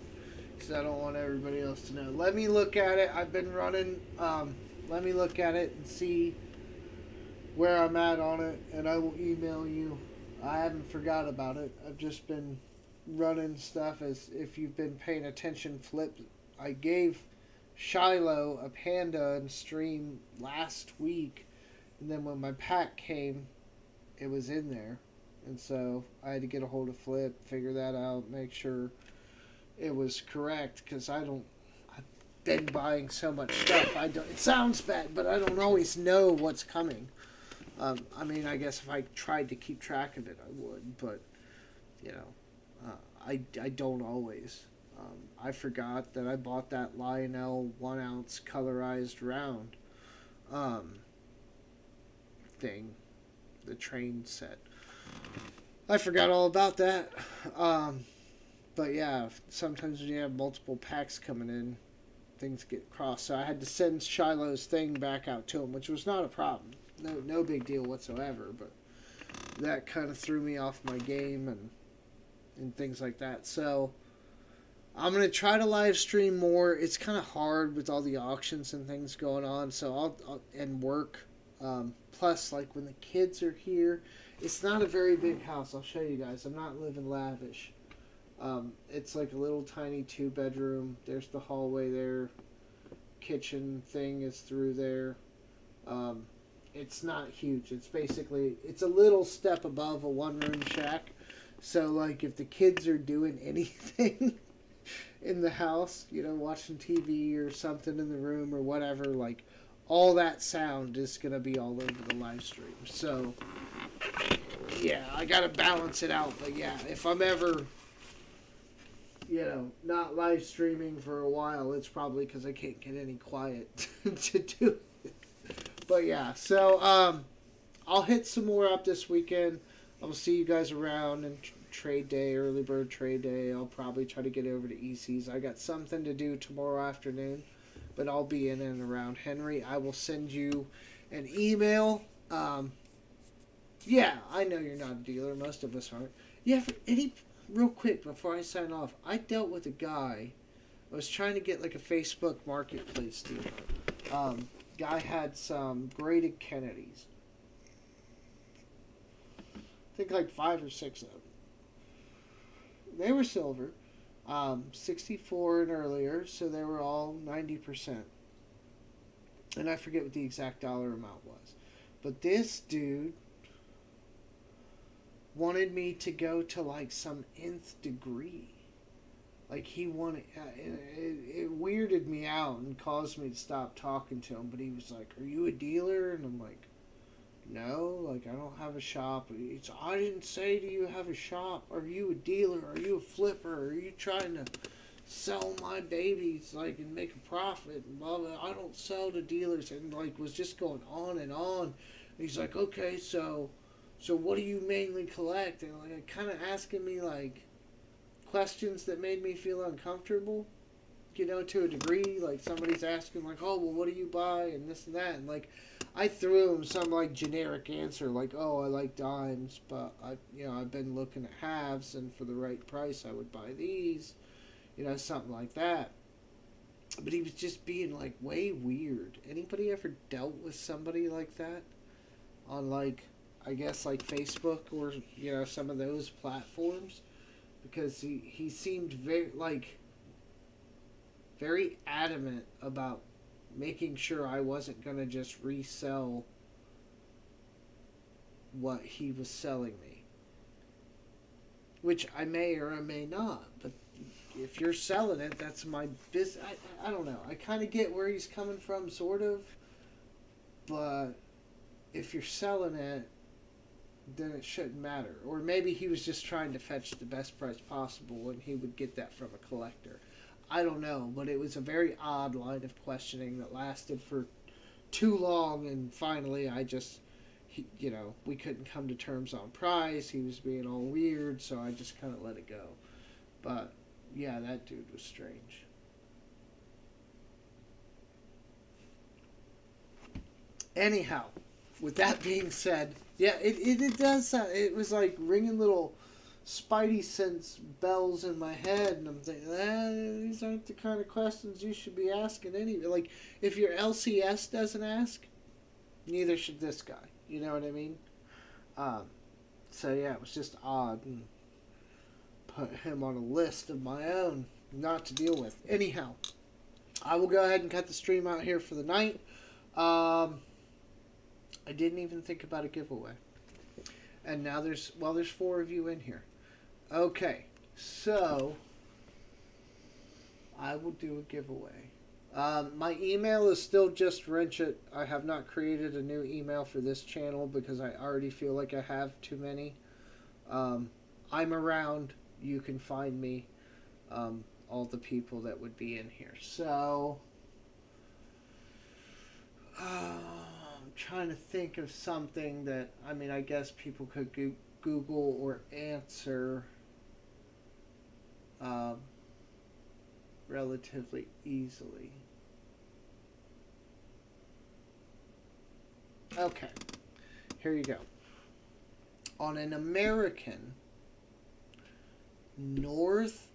because I don't want everybody else to know. Let me look at it. I've been running. Let me look at it and see where I'm at on it, and I will email you. I haven't forgot about it. I've just been running stuff. As if you've been paying attention, Flip, I gave Shiloh a panda and stream last week, and then when my pack came, it was in there, and so I had to get a hold of Flip, figure that out, make sure it was correct, because I've been buying so much stuff. It sounds bad, but I don't always know what's coming. I mean, I guess if I tried to keep track of it, I would, but, I don't always. I forgot that I bought that Lionel 1 ounce colorized round thing, the train set. I forgot all about that. But yeah, sometimes when you have multiple packs coming in, things get crossed. So I had to send Shiloh's thing back out to him, which was not a problem. No big deal whatsoever, but that kind of threw me off my game and things like that. So I'm going to try to live stream more. It's kind of hard with all the auctions and things going on, so and work. Plus, like, when the kids are here, it's not a very big house. I'll show you guys. I'm not living lavish. It's like a little tiny 2-bedroom. There's the hallway there. Kitchen thing is through there. It's not huge. It's a little step above a 1-room shack. So, like, if the kids are doing anything in the house, watching TV or something in the room or whatever, like, all that sound is going to be all over the live stream. So, yeah, I got to balance it out. But, yeah, if I'm ever, not live streaming for a while, it's probably because I can't get any quiet to do it. But yeah, so I'll hit some more up this weekend. I'll see you guys around and trade day, early bird trade day. I'll probably try to get over to EC's. I got something to do tomorrow afternoon, but I'll be in and around Henry. I will send you an email. Yeah, I know you're not a dealer. Most of us aren't. Yeah, real quick before I sign off, I dealt with a guy I was trying to get like a Facebook Marketplace deal. Guy had some graded Kennedys. I think like 5 or 6 of them. They were silver, 64 and earlier, so they were all 90%. And I forget what the exact dollar amount was. But this dude wanted me to go to like some nth degree. Like he wanted, it weirded me out and caused me to stop talking to him. But he was like, "Are you a dealer?" And I'm like, "No, like I don't have a shop." I didn't say, "Do you have a shop? Are you a dealer? Are you a flipper? Are you trying to sell my babies like and make a profit?" And blah blah. I don't sell to dealers, and like was just going on and on. And he's like, "Okay, so what do you mainly collect?" And like kind of asking me like questions that made me feel uncomfortable, to a degree. Like somebody's asking like, "Oh, well, what do you buy?" and this and that, and like I threw him some like generic answer like, "Oh, I like dimes, but I've been looking at halves, and for the right price I would buy these," something like that. But he was just being like way weird. Anybody ever dealt with somebody like that on like, I guess like Facebook or some of those platforms? Because he seemed very adamant about making sure I wasn't gonna just resell what he was selling me, which I may or I may not. But if you're selling it, that's my business. I don't know. I kind of get where he's coming from, sort of. But if you're selling it, then it shouldn't matter. Or maybe he was just trying to fetch the best price possible and he would get that from a collector. I don't know, but it was a very odd line of questioning that lasted for too long, and finally we couldn't come to terms on price. He was being all weird, so I just kind of let it go. But yeah, that dude was strange. Anyhow, with that being said, yeah, it does sound. It was like ringing little spidey sense bells in my head, and I'm thinking, these aren't the kind of questions you should be asking anyway. Like, if your LCS doesn't ask, neither should this guy. You know what I mean? So yeah, it was just odd, and put him on a list of my own not to deal with. Anyhow, I will go ahead and cut the stream out here for the night. I didn't even think about a giveaway. And now there's 4 of you in here. Okay, so I will do a giveaway. My email is still just Wrenchit. I have not created a new email for this channel because I already feel like I have too many. I'm around. You can find me. All the people that would be in here. So, I'm trying to think of something that, I guess people could Google or answer relatively easily. Okay, here you go. On an American North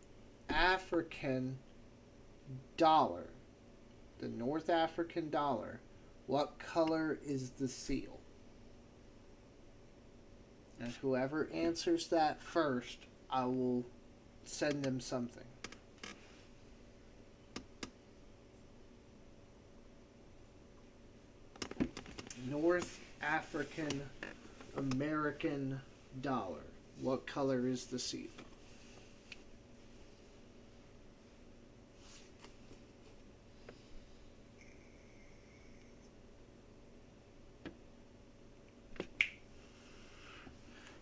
African dollar, the North African dollar, what color is the seal? And whoever answers that first, I will send them something. North African American dollar. What color is the seal?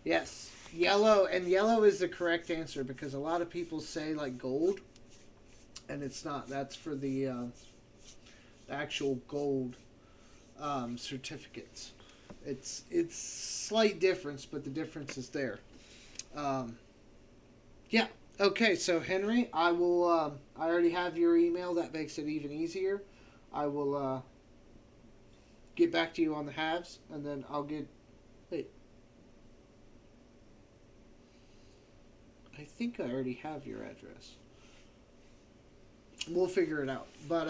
Yes, yellow, and yellow is the correct answer because a lot of people say like gold, and it's not. That's for the actual gold certificates. It's slight difference, but the difference is there. Yeah. Okay. So Henry, I will. I already have your email. That makes it even easier. I will get back to you on the halves, and then I'll get. Wait. I think I already have your address. we'll figure it out. But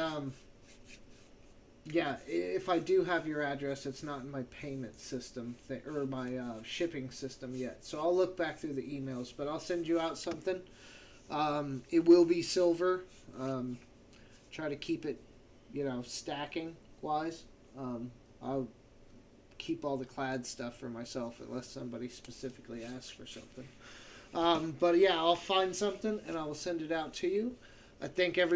yeah, if I do have your address, it's not in my payment system or my shipping system yet. So I'll look back through the emails, but I'll send you out something. It will be silver. Try to keep it, stacking wise. I'll keep all the clad stuff for myself unless somebody specifically asks for something. But yeah, I'll find something and I will send it out to you. I thank everybody.